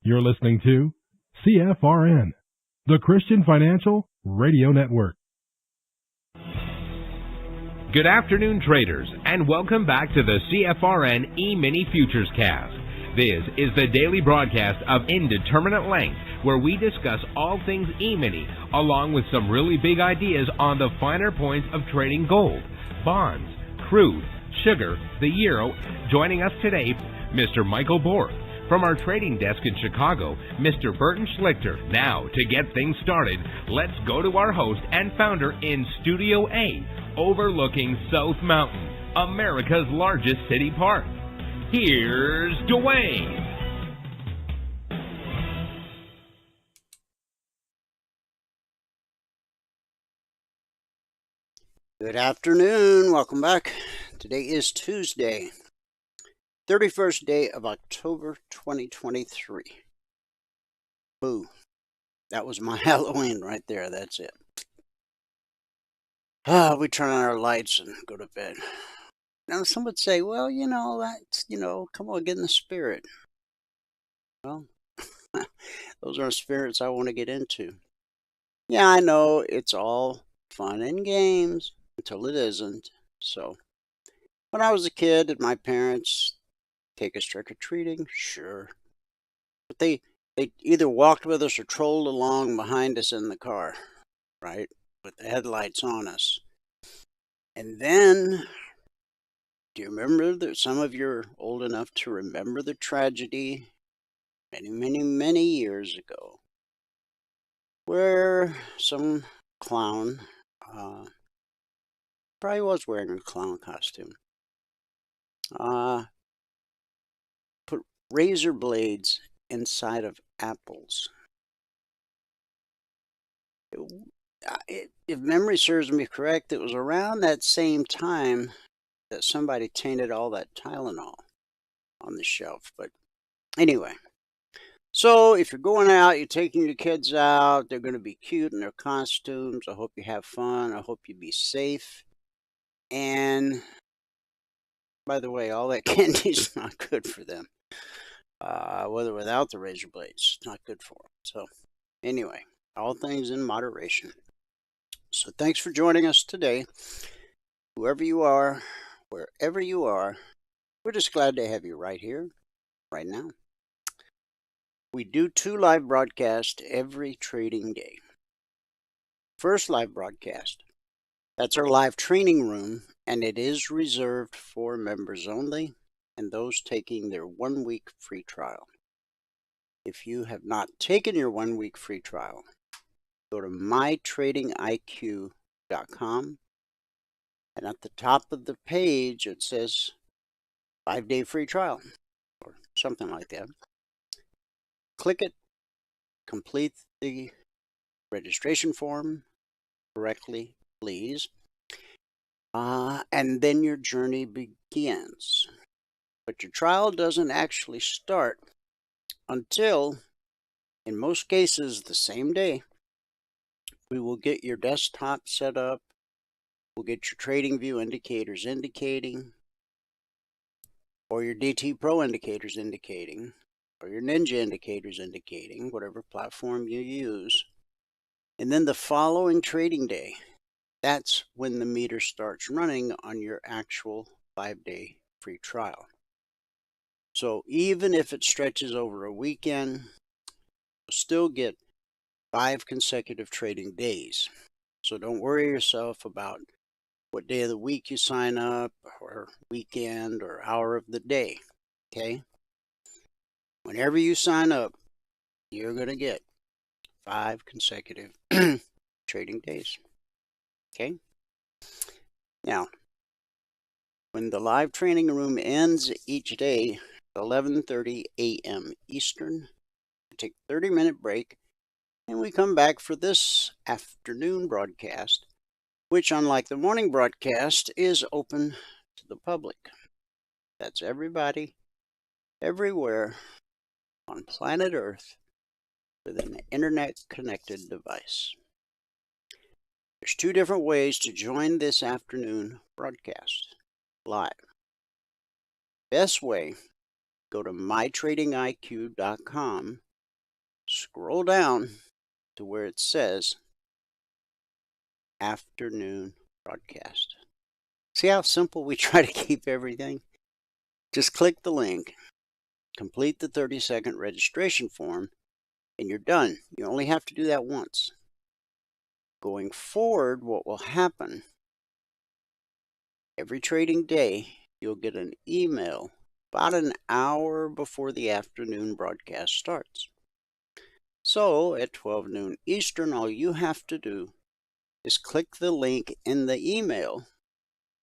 You're listening to CFRN, the Christian Financial Radio Network. Good afternoon, traders, and welcome back to the CFRN E-mini Futures Cast. This is the daily broadcast of Indeterminate Length, where we discuss all things E-mini, along with some really big ideas on the finer points of trading gold, bonds, crude, sugar, the euro. Joining us today, Mr. Michael Borg. From our trading desk in Chicago, Mr. Burton Schlichter. Now, to get things started, let's go to our host and founder in Studio A, overlooking South Mountain, America's largest city park. Here's Dwayne. Good afternoon. Welcome back. Today is Tuesday, 31st day of October 2023. Boo. That was my Halloween right there. That's it. We turn on our lights and go to bed. Now, some would say, well, that's, come on, get in the spirit. Well, those are spirits I want to get into. Yeah, I know it's all fun and games until it isn't. So, when I was a kid, did my parents take us trick-or-treating? Sure. But they either walked with us or trolled along behind us in the car, right? With the headlights on us. And then, do you remember that some of you are old enough to remember the tragedy many years ago, where some clown, probably was wearing a clown costume, put razor blades inside of apples. If memory serves me correct, it was around that same time that somebody tainted all that Tylenol on the shelf. But anyway, so if you're going out, you're taking your kids out, they're going to be cute in their costumes. I hope you have fun. I hope you be safe. And by the way, all that candy is not good for them. Whether without the razor blades, it's not good for them. So anyway, all things in moderation. So thanks for joining us today. Whoever you are, wherever you are, we're just glad to have you right here, right now. We do 2 live broadcasts every trading day. First live broadcast, that's our live training room, and it is reserved for members only and those taking their 1-week free trial. If you have not taken your 1-week free trial, go to mytradingiq.com, and at the top of the page it says 5-day free trial or something like that. Click it, complete the registration form correctly, please, and then your journey begins. But your trial doesn't actually start until, in most cases, the same day. We will get your desktop set up. We'll get your TradingView indicators indicating, or your DT Pro indicators indicating, or your Ninja indicators indicating, whatever platform you use. And then the following trading day, that's when the meter starts running on your actual 5-day free trial. So even if it stretches over a weekend, you'll still get 5 consecutive trading days. So don't worry yourself about what day of the week you sign up, or weekend, or hour of the day, okay? Whenever you sign up, you're going to get 5 consecutive trading days, okay? Now, when the live training room ends each day, 11:30 a.m. Eastern, we take a 30-minute break, and we come back for this afternoon broadcast, which, unlike the morning broadcast, is open to the public. That's everybody, everywhere on planet Earth with an internet-connected device. There's 2 different ways to join this afternoon broadcast live. Best way, go to mytradingiq.com scroll down to where it says afternoon broadcast. See how simple we try to keep everything? Just click the link, complete the 30-second registration form, and you're done. You only have to do that once. Going forward, what will happen, every trading day, you'll get an email about an hour before the afternoon broadcast starts. So at 12 noon Eastern, all you have to do is click the link in the email,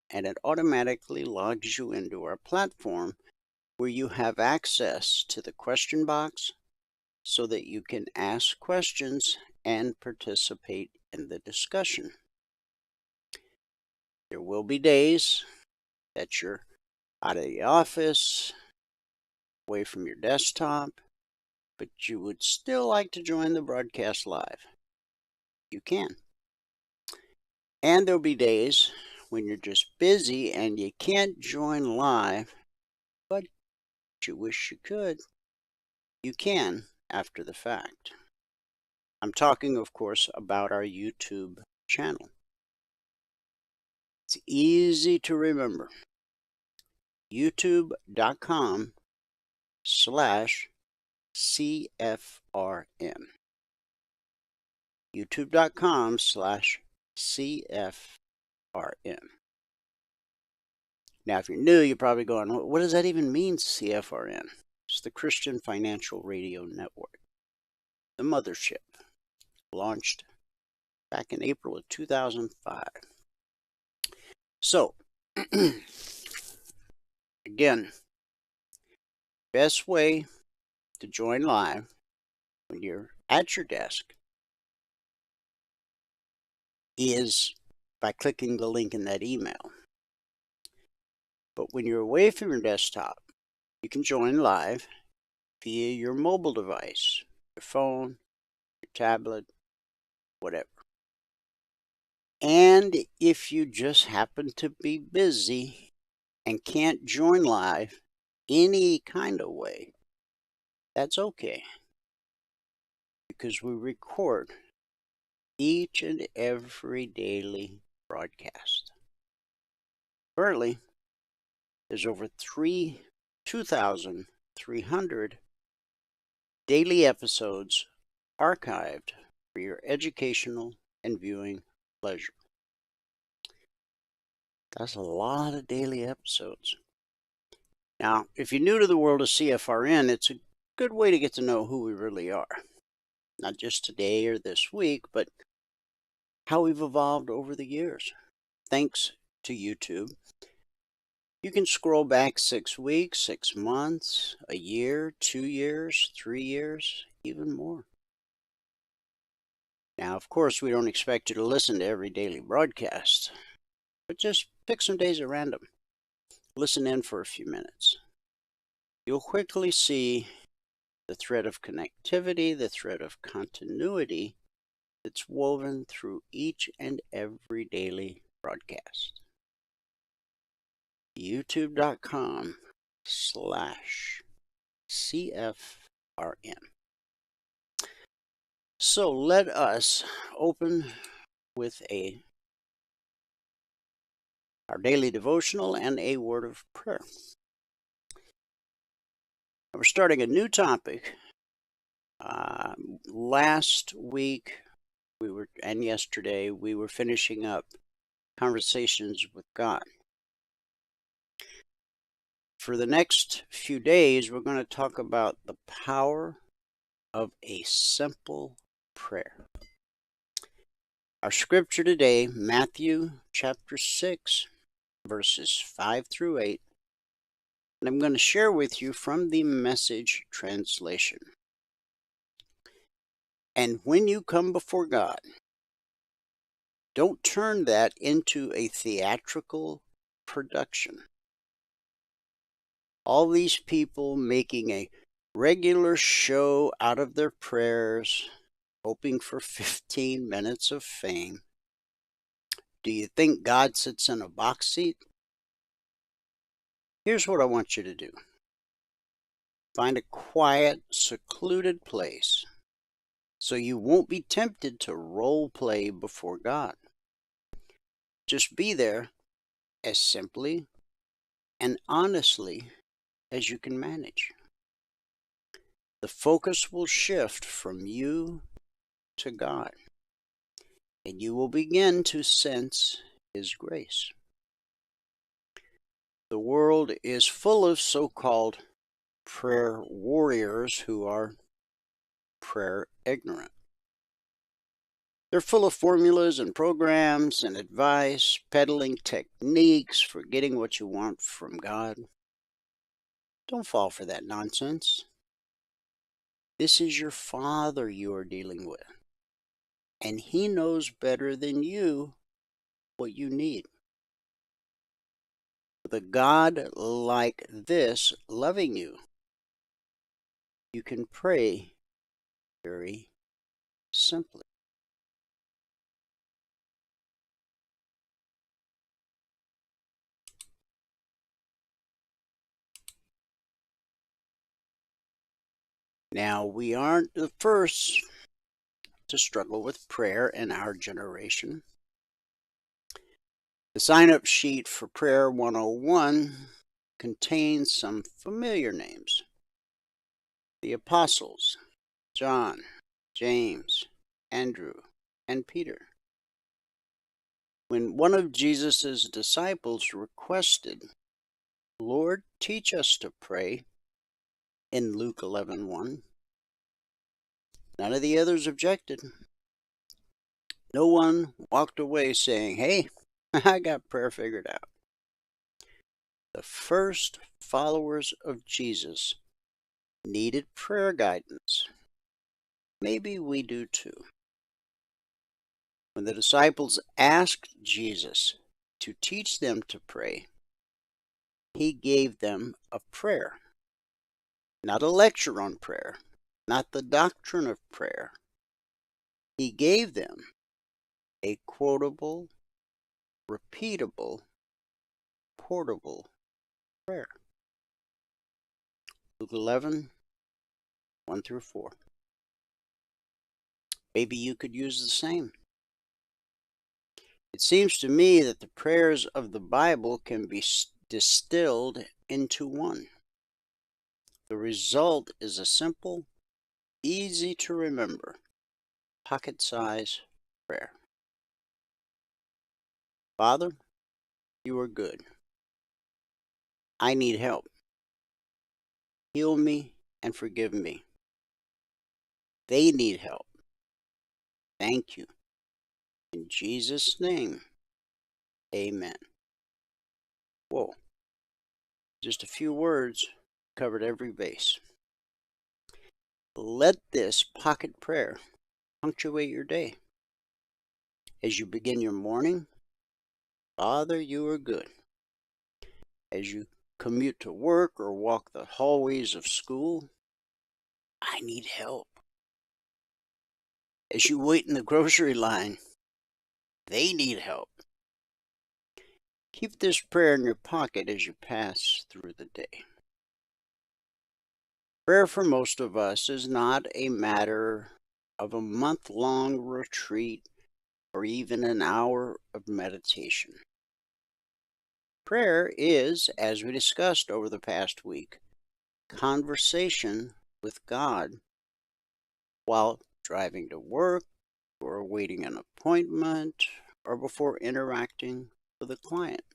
and it automatically logs you into our platform where you have access to the question box so that you can ask questions and participate in the discussion. There will be days that you're out of the office, away from your desktop, but you would still like to join the broadcast live. You can. And there'll be days when you're just busy and you can't join live, but you wish you could. You can after the fact. I'm talking, of course, about our YouTube channel. It's easy to remember. youtube.com/CFRN. youtube.com/CFRN. Now, if you're new, you're probably going, what does that even mean, CFRN? It's the Christian Financial Radio Network, the mothership, launched back in April of 2005. So, again, best way to join live when you're at your desk is by clicking the link in that email. But when you're away from your desktop, you can join live via your mobile device, your phone, your tablet, whatever. And if you just happen to be busy and can't join live any kind of way, that's okay, because we record each and every daily broadcast. Currently, there's over 2,300 daily episodes archived for your educational and viewing pleasure. That's a lot of daily episodes. Now, if you're new to the world of CFRN, it's a good way to get to know who we really are. Not just today or this week, but how we've evolved over the years. Thanks to YouTube, you can scroll back 6 weeks, 6 months, a year, 2 years, 3 years, even more. Now, of course, we don't expect you to listen to every daily broadcast, but just pick some days at random. Listen in for a few minutes. You'll quickly see the thread of connectivity, the thread of continuity that's woven through each and every daily broadcast. youtube.com/CFRN. So let us open with our daily devotional and a word of prayer. We're starting a new topic. Last week and yesterday we were finishing up conversations with God. For the next few days, we're going to talk about the power of a simple prayer. Our scripture today, Matthew chapter 6, verses 5 through 8. And I'm going to share with you from the Message translation. And when you come before God, don't turn that into a theatrical production. All these people making a regular show out of their prayers, hoping for 15 minutes of fame. Do you think God sits in a box seat? Here's what I want you to do. Find a quiet, secluded place so you won't be tempted to role play before God. Just be there as simply and honestly as you can manage. The focus will shift from you to God, and you will begin to sense His grace. The world is full of so-called prayer warriors who are prayer ignorant. They're full of formulas and programs and advice, peddling techniques for getting what you want from God. Don't fall for that nonsense. This is your Father you are dealing with, and He knows better than you what you need. With a God like this loving you, you can pray very simply. Now, we aren't the first to struggle with prayer in our generation. The sign-up sheet for Prayer 101 contains some familiar names. The Apostles, John, James, Andrew, and Peter. When one of Jesus' disciples requested, "Lord, teach us to pray," in Luke 11:1, none of the others objected. No one walked away saying, "Hey, I got prayer figured out." The first followers of Jesus needed prayer guidance. Maybe we do too. When the disciples asked Jesus to teach them to pray, He gave them a prayer. Not a lecture on prayer, not the doctrine of prayer. He gave them a quotable, repeatable, portable prayer. Luke 11:1-4. Maybe you could use the same. It seems to me that the prayers of the Bible can be distilled into one. The result is a simple, easy to remember, pocket-size prayer. Father, you are good. I need help. Heal me and forgive me. They need help. Thank you. In Jesus' name, amen. Whoa. Just a few words covered every base. Let this pocket prayer punctuate your day. As you begin your morning, Father, you are good. As you commute to work or walk the hallways of school, I need help. As you wait in the grocery line, they need help. Keep this prayer in your pocket as you pass through the day. Prayer for most of us is not a matter of a month-long retreat or even an hour of meditation. Prayer is, as we discussed over the past week, conversation with God while driving to work or awaiting an appointment or before interacting with a client.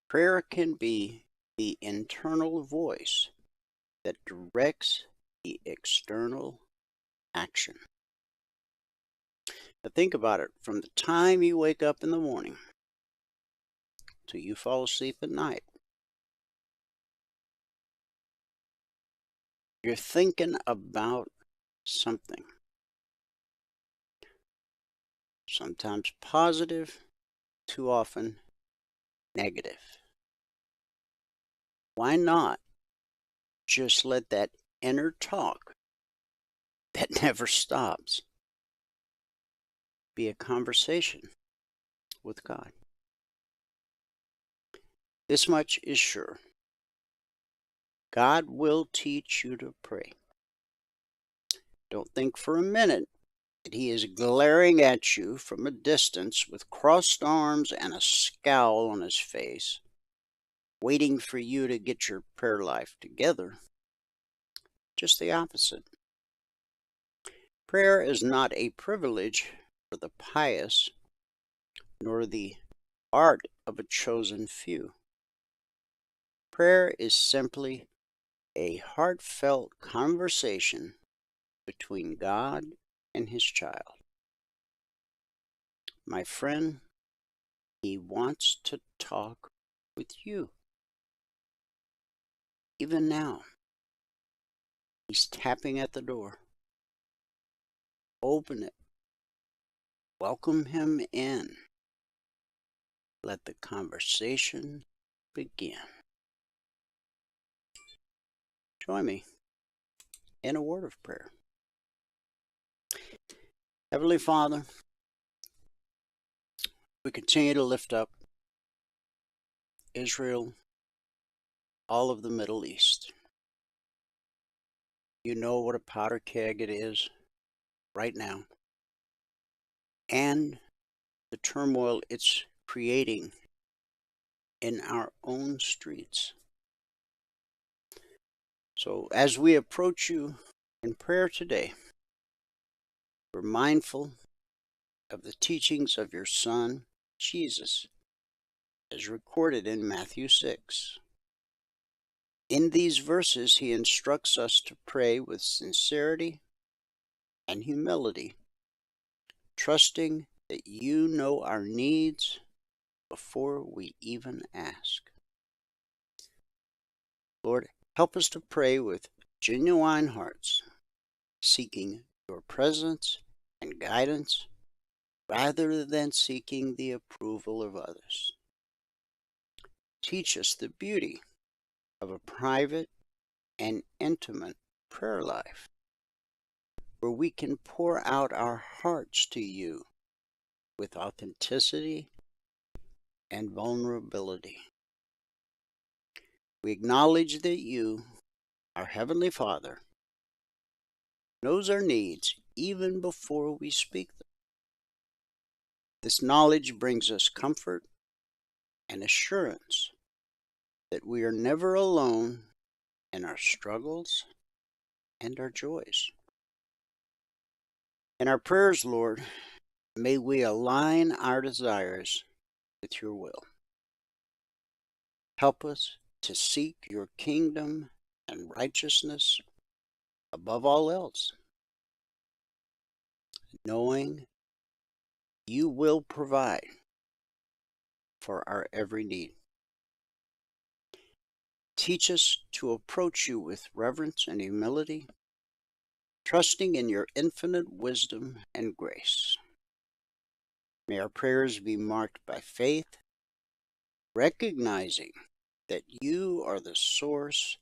Prayer can be the internal voice that directs the external action. Now think about it. From the time you wake up in the morning till you fall asleep at night, you're thinking about something. Sometimes positive, too often negative. Why not just let that inner talk that never stops be a conversation with God? This much is sure. God will teach you to pray. Don't think for a minute that he is glaring at you from a distance with crossed arms and a scowl on his face, waiting for you to get your prayer life together. Just the opposite. Prayer is not a privilege for the pious, nor the art of a chosen few. Prayer is simply a heartfelt conversation between God and his child. My friend, he wants to talk with you. Even now, he's tapping at the door. Open it. Welcome him in. Let the conversation begin. Join me in a word of prayer. Heavenly Father, we continue to lift up Israel, all of the Middle East. You know what a powder keg it is right now, and the turmoil it's creating in our own streets. So as we approach you in prayer today, we're mindful of the teachings of your Son, Jesus, as recorded in Matthew 6. In these verses, he instructs us to pray with sincerity and humility, trusting that you know our needs before we even ask. Lord, help us to pray with genuine hearts, seeking your presence and guidance rather than seeking the approval of others. Teach us the beauty of a private and intimate prayer life, where we can pour out our hearts to you with authenticity and vulnerability. We acknowledge that you, our Heavenly Father, knows our needs even before we speak them. This knowledge brings us comfort and assurance that we are never alone in our struggles and our joys. In our prayers, Lord, may we align our desires with your will. Help us to seek your kingdom and righteousness above all else, knowing you will provide for our every need. Teach us to approach you with reverence and humility, trusting in your infinite wisdom and grace. May our prayers be marked by faith, recognizing that you are the source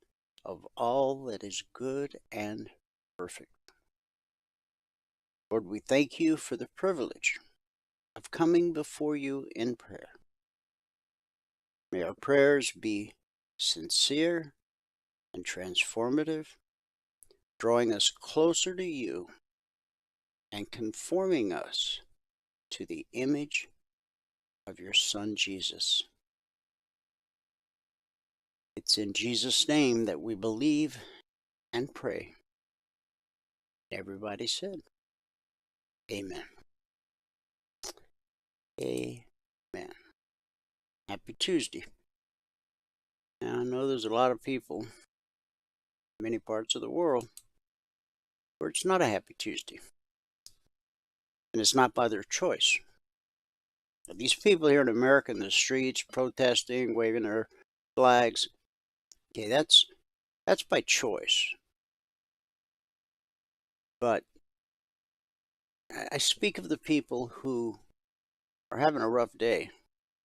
of all that is good and perfect. Lord, we thank you for the privilege of coming before you in prayer. May our prayers be sincere and transformative, drawing us closer to you and conforming us to the image of your Son, Jesus. It's in Jesus' name that we believe and pray. Everybody said, Amen. Amen. Happy Tuesday. Now, I know there's a lot of people in many parts of the world where it's not a happy Tuesday. And it's not by their choice. Now, these people here in America in the streets protesting, waving their flags, okay, that's by choice. But I speak of the people who are having a rough day,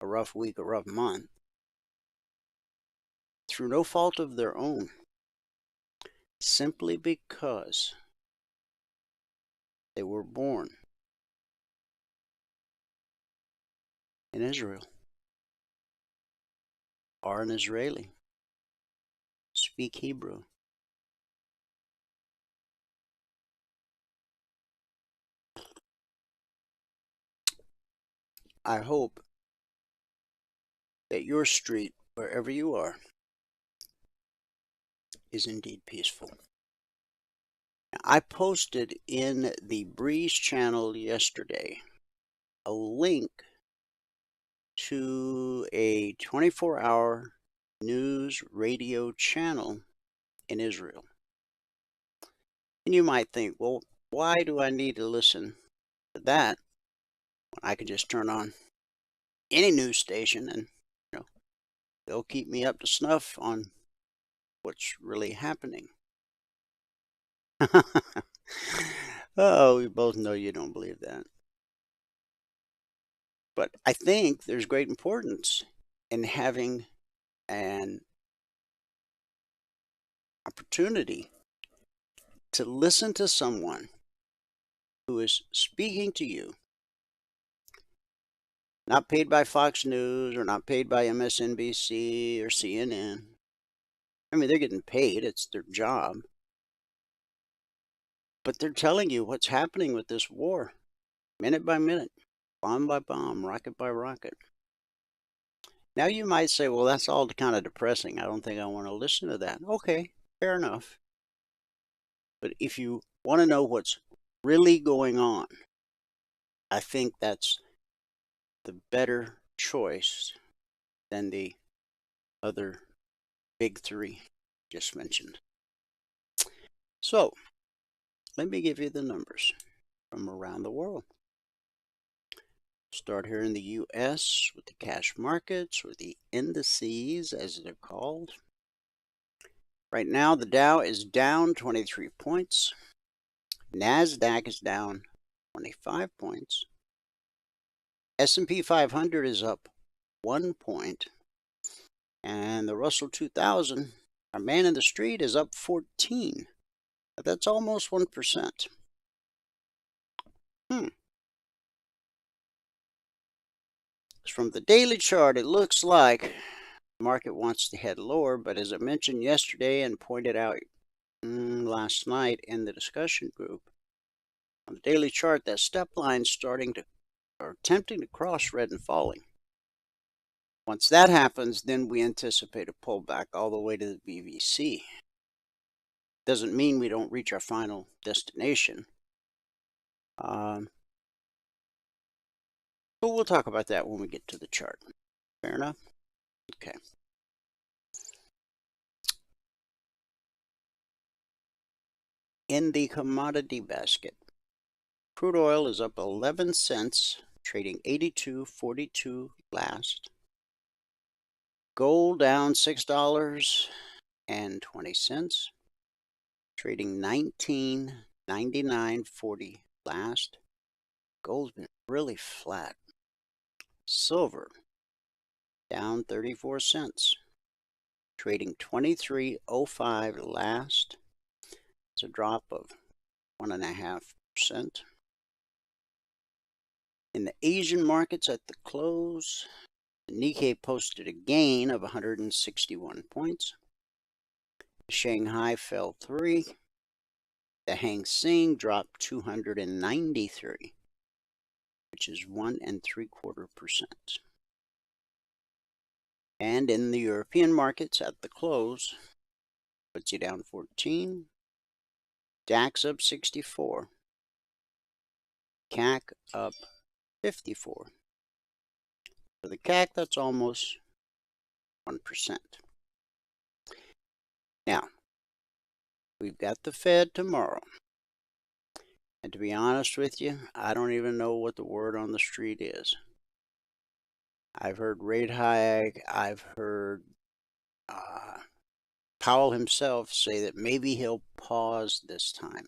a rough week, a rough month, through no fault of their own, simply because they were born in Israel, are an Israeli, speak Hebrew, I hope that your street, wherever you are, is indeed peaceful. I posted in the Breeze channel yesterday a link to a 24-hour news radio channel in Israel. And you might think, well, why do I need to listen to that when I could just turn on any news station and they'll keep me up to snuff on what's really happening? Oh, we both know you don't believe that. But I think there's great importance in having an opportunity to listen to someone who is speaking to you, not paid by Fox News or not paid by MSNBC or CNN. I mean, they're getting paid, it's their job. But they're telling you what's happening with this war, minute by minute, bomb by bomb, rocket by rocket. Now you might say, well, that's all kind of depressing. I don't think I want to listen to that. Okay, fair enough. But if you want to know what's really going on, I think that's the better choice than the other big three just mentioned. So, let me give you the numbers from around the world. Start here in the U.S. with the cash markets, or the indices as they're called. Right now, the Dow is down 23 points. NASDAQ is down 25 points. S&P 500 is up 1 point. And the Russell 2000, our man in the street, is up 14. That's almost 1%. From the daily chart, it looks like the market wants to head lower, but as I mentioned yesterday and pointed out last night in the discussion group, on the daily chart, that step line attempting to cross red and falling. Once that happens, then we anticipate a pullback all the way to the BVC. Doesn't mean we don't reach our final destination. But we'll talk about that when we get to the chart. Fair enough? Okay. In the commodity basket, crude oil is up 11 cents, trading 82.42 last. Gold down $6.20, trading 19.99.40 last. Gold's been really flat. Silver down 34 cents, trading 23.05 last. It's a drop of 1.5%. In the Asian markets at the close, the Nikkei posted a gain of 161 points. Shanghai fell 3. The Hang Seng dropped 293, which is 1.75%. And in the European markets at the close, FTSE down 14, DAX up 64, CAC up 54. For the CAC, that's almost 1%. Now, we've got the Fed tomorrow. And to be honest with you, I don't even know what the word on the street is. I've heard rate hike. I've heard Powell himself say that maybe he'll pause this time.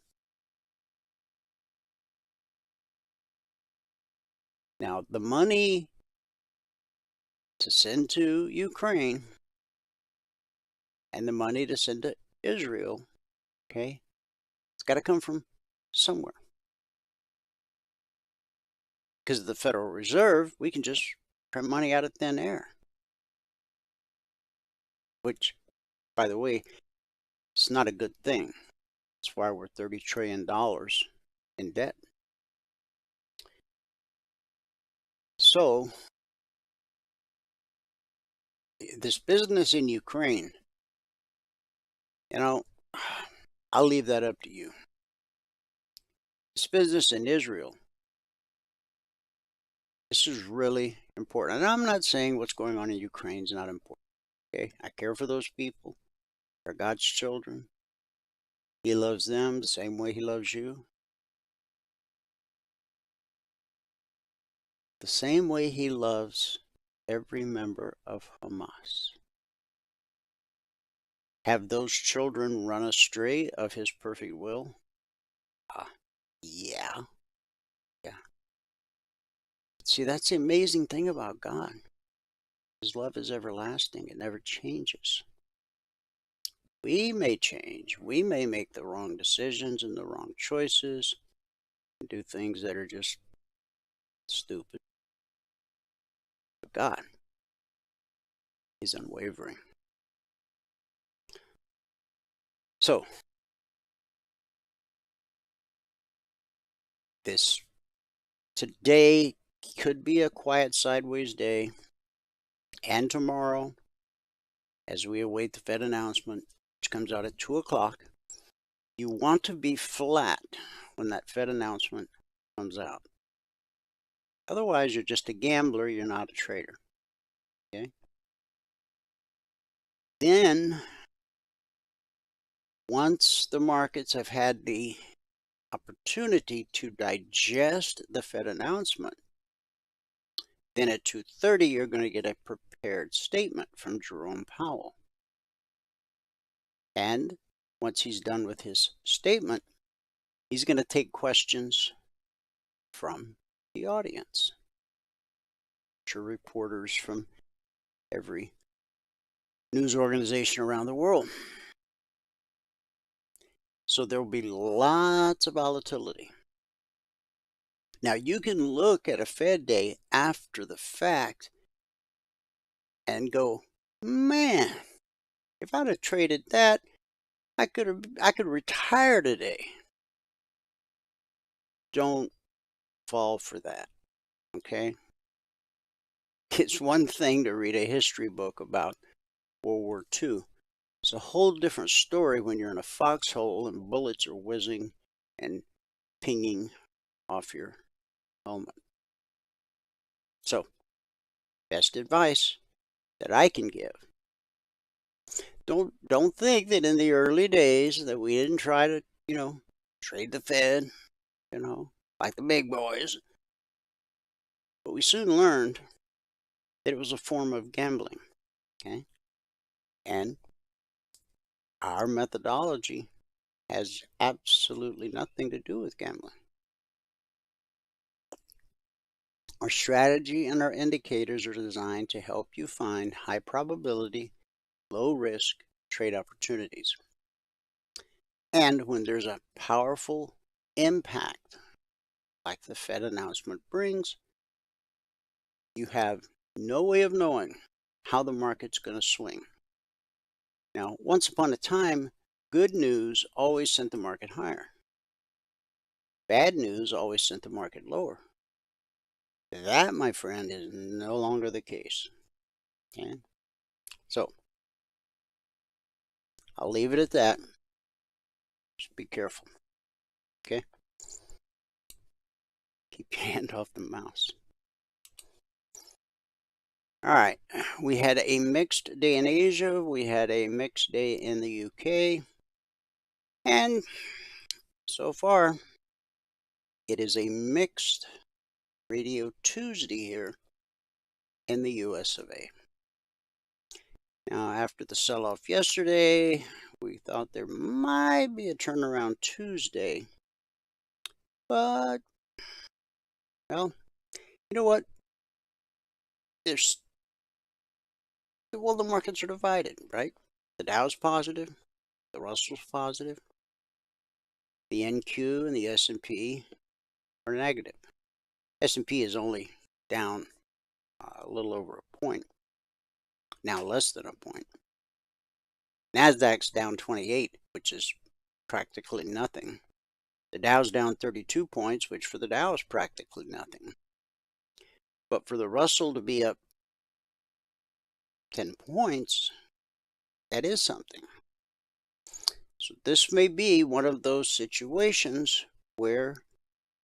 Now, the money to send to Ukraine and the money to send to Israel, okay, it's got to come from somewhere. Because of the Federal Reserve, we can just print money out of thin air. Which, by the way, it's not a good thing. That's why we're $30 trillion in debt. So, this business in Ukraine, you know, I'll leave that up to you. This business in Israel, this is really important. And I'm not saying what's going on in Ukraine is not important. Okay, I care for those people. They're God's children. He loves them the same way He loves you. The same way He loves every member of Hamas. Have those children run astray of His perfect will? Yeah. See, that's the amazing thing about God. His love is everlasting. It never changes. We may change. We may make the wrong decisions and the wrong choices and do things that are just stupid. But God is unwavering. So, this today could be a quiet sideways day, and tomorrow, as we await the Fed announcement, which comes out at 2 o'clock, you want to be flat when that Fed announcement comes out. Otherwise, you're just a gambler, you're not a trader. Okay? Then, once the markets have had the opportunity to digest the Fed announcement, then at 2:30, you're going to get a prepared statement from Jerome Powell. And once he's done with his statement, he's going to take questions from the audience. Reporters from every news organization around the world. So there will be lots of volatility. Now, you can look at a Fed day after the fact and go, man, if I'd have traded that, I could retire today. Don't fall for that, okay? It's one thing to read a history book about World War II. It's a whole different story when you're in a foxhole and bullets are whizzing and pinging off your helmet. So, best advice that I can give. Don't think that in the early days that we didn't try to, trade the Fed, like the big boys. But we soon learned that it was a form of gambling, okay? And our methodology has absolutely nothing to do with gambling. Our strategy and our indicators are designed to help you find high probability, low risk trade opportunities. And when there's a powerful impact like the Fed announcement brings, you have no way of knowing how the market's going to swing. Now, once upon a time, good news always sent the market higher. Bad news always sent the market lower. That, my friend, is no longer the case. Okay? So, I'll leave it at that. Just be careful. Okay? Keep your hand off the mouse. All right. We had a mixed day in Asia. We had a mixed day in the UK. And so far, it is a mixed Radio Tuesday here in the US of A. Now, after the sell-off yesterday, we thought there might be a turnaround Tuesday. But, well, you know what? The markets are divided, right? The Dow's positive, the Russell's positive, the NQ and the S&P are negative. S&P is only down a little over a point, now less than a point. NASDAQ's down 28, which is practically nothing. The Dow's down 32 points, which for the Dow is practically nothing. But for the Russell to be up 10 points, that is something. So this may be one of those situations where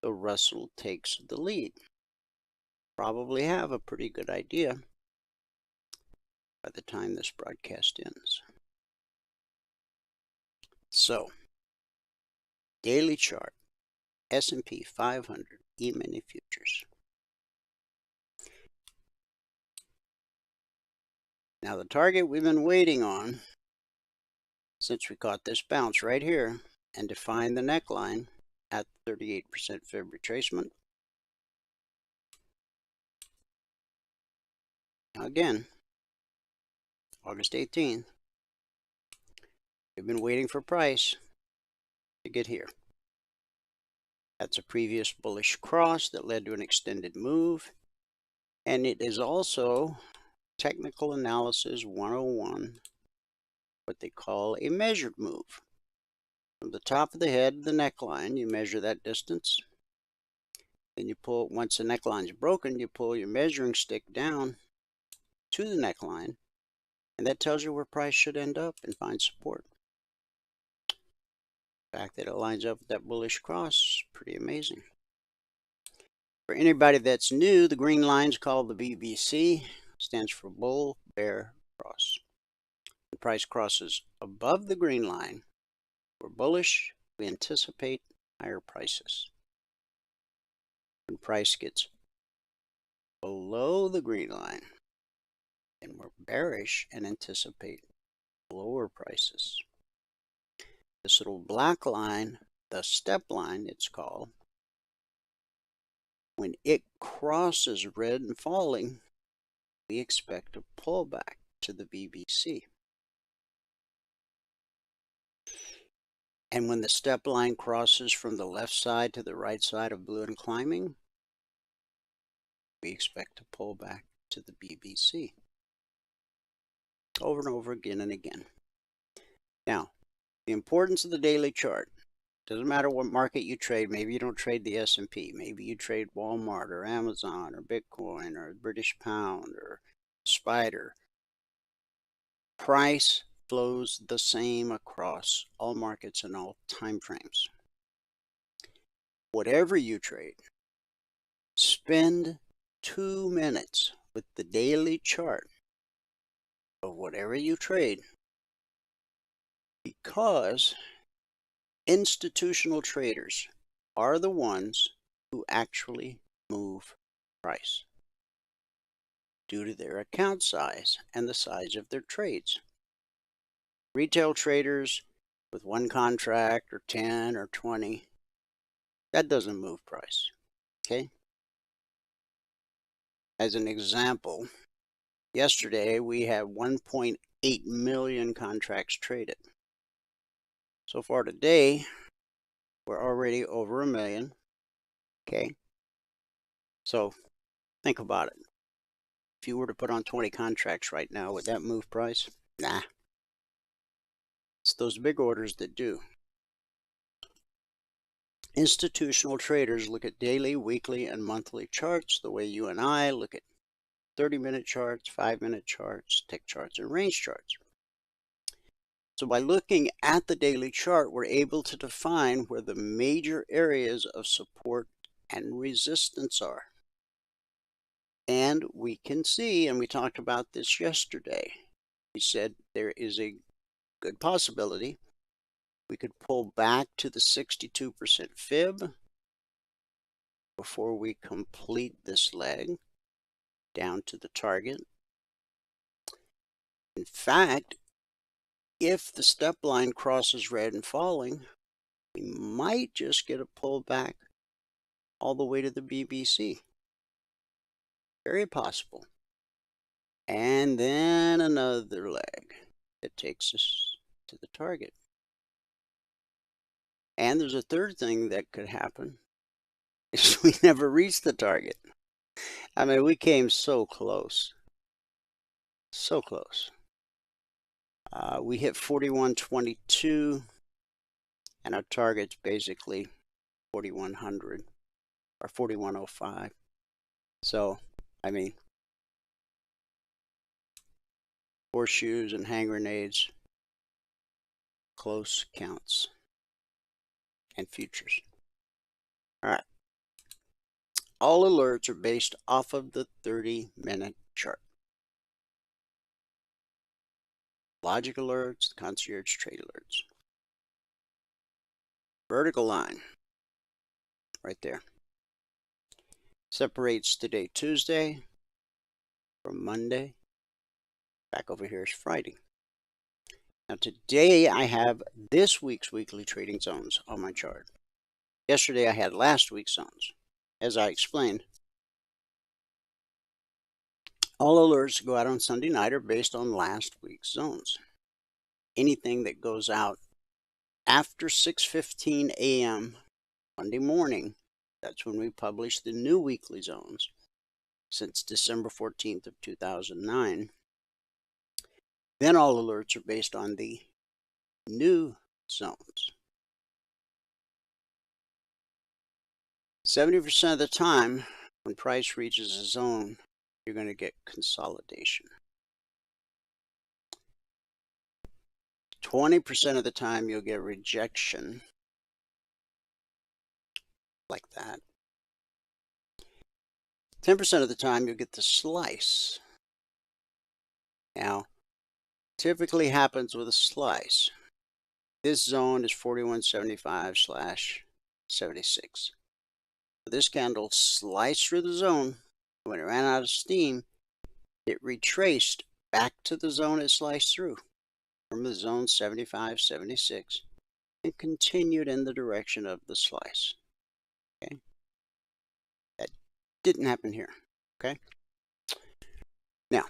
the Russell takes the lead. Probably have a pretty good idea by the time this broadcast ends. So, daily chart, S&P 500 E-mini futures. Now the target we've been waiting on since we caught this bounce right here and defined the neckline at 38% fib retracement. Now again, August 18th, we've been waiting for price to get here. That's a previous bullish cross that led to an extended move. And it is also technical analysis 101, what they call a measured move. From the top of the head, the neckline, you measure that distance. Then you pull, once the neckline is broken, you pull your measuring stick down to the neckline, and that tells you where price should end up and find support. The fact that it lines up with that bullish cross is pretty amazing. For anybody that's new, the green line is called the BBC, stands for bull, bear, cross. When price crosses above the green line, we're bullish, we anticipate higher prices. When price gets below the green line, then we're bearish and anticipate lower prices. This little black line, the step line it's called, when it crosses red and falling, we expect a pullback to the BBC. And when the step line crosses from the left side to the right side of blue and climbing, we expect to pull back to the BBC. Over and over again and again. Now, the importance of the daily chart. Doesn't matter what market you trade. Maybe you don't trade the S&P. Maybe you trade Walmart or Amazon or Bitcoin or British Pound or Spider. Price flows the same across all markets and all time frames. Whatever you trade, spend 2 minutes with the daily chart of whatever you trade, because institutional traders are the ones who actually move price due to their account size and the size of their trades. Retail traders with one contract or 10 or 20, that doesn't move price, okay? As an example, yesterday we had 1.8 million contracts traded. So far today, we're already over 1 million, okay? So think about it. If you were to put on 20 contracts right now, would that move price? Nah. It's those big orders that do. Institutional traders look at daily, weekly, and monthly charts the way you and I look at 30-minute charts, 5-minute charts, tick charts, and range charts. So by looking at the daily chart, we're able to define where the major areas of support and resistance are. And we can see, and we talked about this yesterday, we said there is a good possibility we could pull back to the 62% fib before we complete this leg down to the target. In fact, if the step line crosses red and falling, we might just get a pullback all the way to the BBC. Very possible. And then another leg that takes us to the target. And there's a third thing that could happen, is we never reach the target. I mean, we came so close. So close. We hit 41.22, and our target's basically 4100 or 4105. So I mean, horseshoes and hand grenades, close counts, and futures. All right. All alerts are based off of the 30-minute chart. Logic alerts, the concierge trade alerts. Vertical line, right there, separates today, Tuesday, from Monday. Back over here is Friday. Now today I have this week's weekly trading zones on my chart. Yesterday I had last week's zones. As I explained, all alerts go out on Sunday night are based on last week's zones. Anything that goes out after 6:15 a.m. Monday morning, that's when we publish the new weekly zones since December 14th of 2009. Then all alerts are based on the new zones. 70% of the time, when price reaches a zone, you're going to get consolidation. 20% of the time, you'll get rejection, like that. 10% of the time, you'll get the slice. Now, typically happens with a slice. This zone is 4175/76. This candle sliced through the zone. When it ran out of steam, it retraced back to the zone it sliced through, from the zone 75.76, and continued in the direction of the slice. Okay, that didn't happen here. Okay, now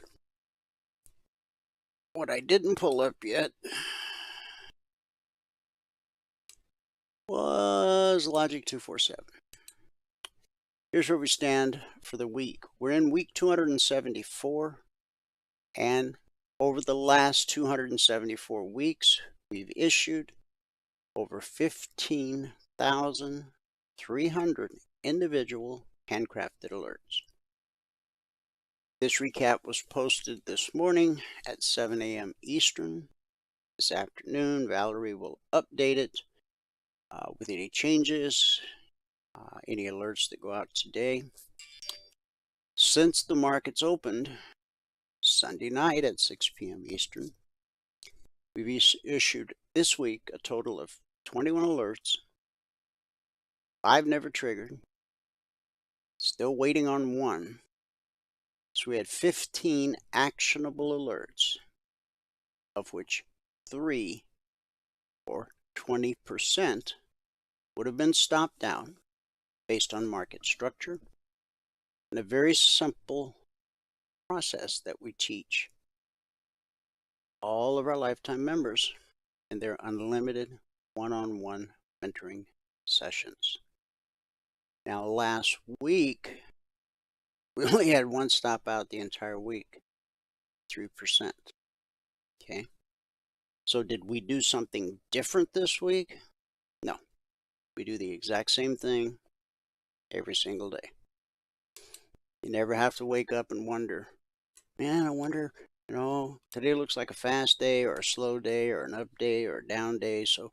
what I didn't pull up yet was Logic 247. Here's where we stand for the week. We're in week 274, and over the last 274 weeks, we've issued over 15,300 individual handcrafted alerts. This recap was posted this morning at 7 a.m. Eastern. This afternoon, Valerie will update it with any changes, any alerts that go out today. Since the markets opened Sunday night at 6 p.m. Eastern, we've issued this week a total of 21 alerts. 5 never triggered. Still waiting on 1. So we had 15 actionable alerts, of which 3, or 20%, would have been stopped down based on market structure and a very simple process that we teach all of our lifetime members in their unlimited one-on-one mentoring sessions. Now, last week, we only had 1 stop out the entire week, 3%. Okay. So did we do something different this week? No. We do the exact same thing every single day. You never have to wake up and wonder, man, I wonder, today looks like a fast day or a slow day or an up day or a down day. So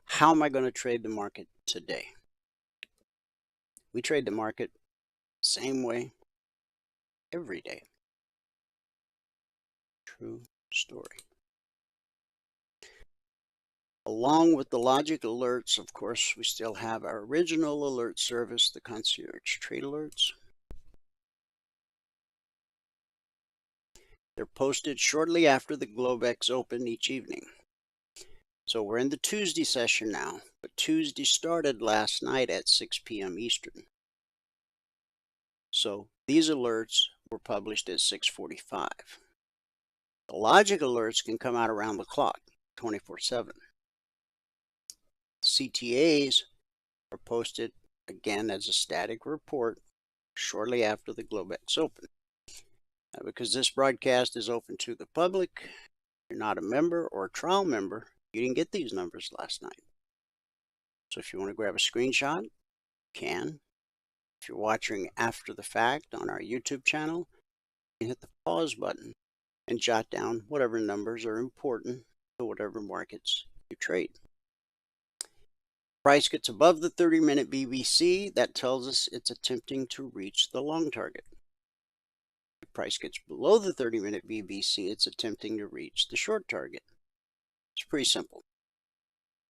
how am I going to trade the market today? We trade the market the same way every day. True story. Along with the logic alerts, of course, we still have our original alert service, the concierge trade alerts. They're posted shortly after the Globex open each evening. So we're in the Tuesday session now, but Tuesday started last night at 6 p.m. Eastern. So these alerts were published at 6:45. The logic alerts can come out around the clock, 24/7. CTAs are posted again as a static report shortly after the Globex open. Now, because this broadcast is open to the public, if you're not a member or a trial member, you didn't get these numbers last night. So if you want to grab a screenshot, you can. If you're watching after the fact on our YouTube channel, you can hit the pause button and jot down whatever numbers are important to whatever markets you trade. Price gets above the 30-minute BBC, that tells us it's attempting to reach the long target. If price gets below the 30-minute BBC, it's attempting to reach the short target. It's pretty simple.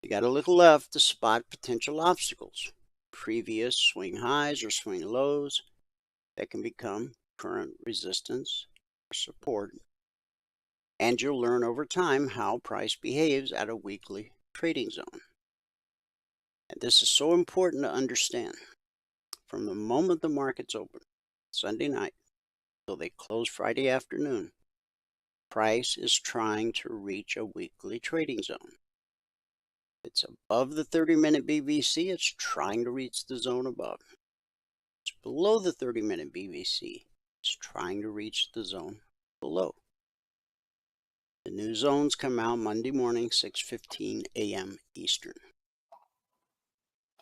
You got to look left to spot potential obstacles, previous swing highs or swing lows that can become current resistance or support. And you'll learn over time how price behaves at a weekly trading zone. And this is so important to understand. From the moment the markets open, Sunday night, till they close Friday afternoon, price is trying to reach a weekly trading zone. It's above the 30-minute BBC, it's trying to reach the zone above. It's below the 30-minute BBC, it's trying to reach the zone below. The new zones come out Monday morning, 6:15 a.m. Eastern.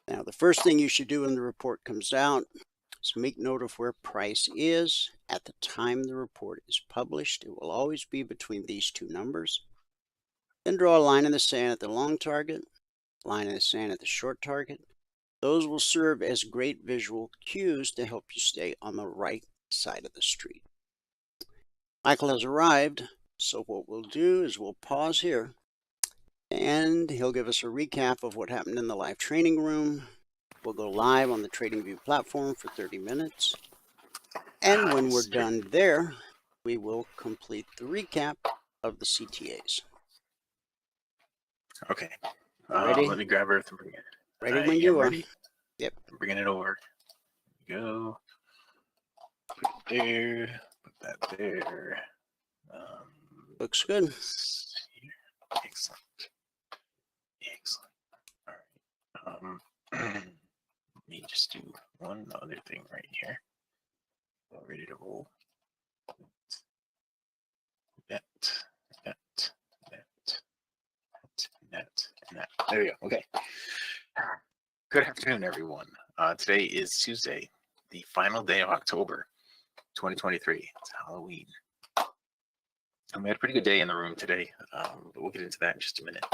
Now, the first thing you should do when the report comes out is make note of where price is at the time the report is published. It will always be between these two numbers. Then draw a line in the sand at the long target, line in the sand at the short target. Those will serve as great visual cues to help you stay on the right side of the street. Michael has arrived, so what we'll do is we'll pause here, and he'll give us a recap of what happened in the live training room. We'll go live on the TradingView platform for 30 minutes. And when we're done there, we will complete the recap of the CTAs. Okay. Ready? Let me grab Earth and bring it. Ready when you are. Ready? Yep. I'm bringing it over. Go. Put it there. Put that there. Looks good. Excellent. Excellent. All right. Let me just do one other thing right here. We're ready to roll. That. There we go. Okay. Good afternoon, everyone. Today is Tuesday, the final day of October 2023. It's Halloween. And we had a pretty good day in the room today, but we'll get into that in just a minute.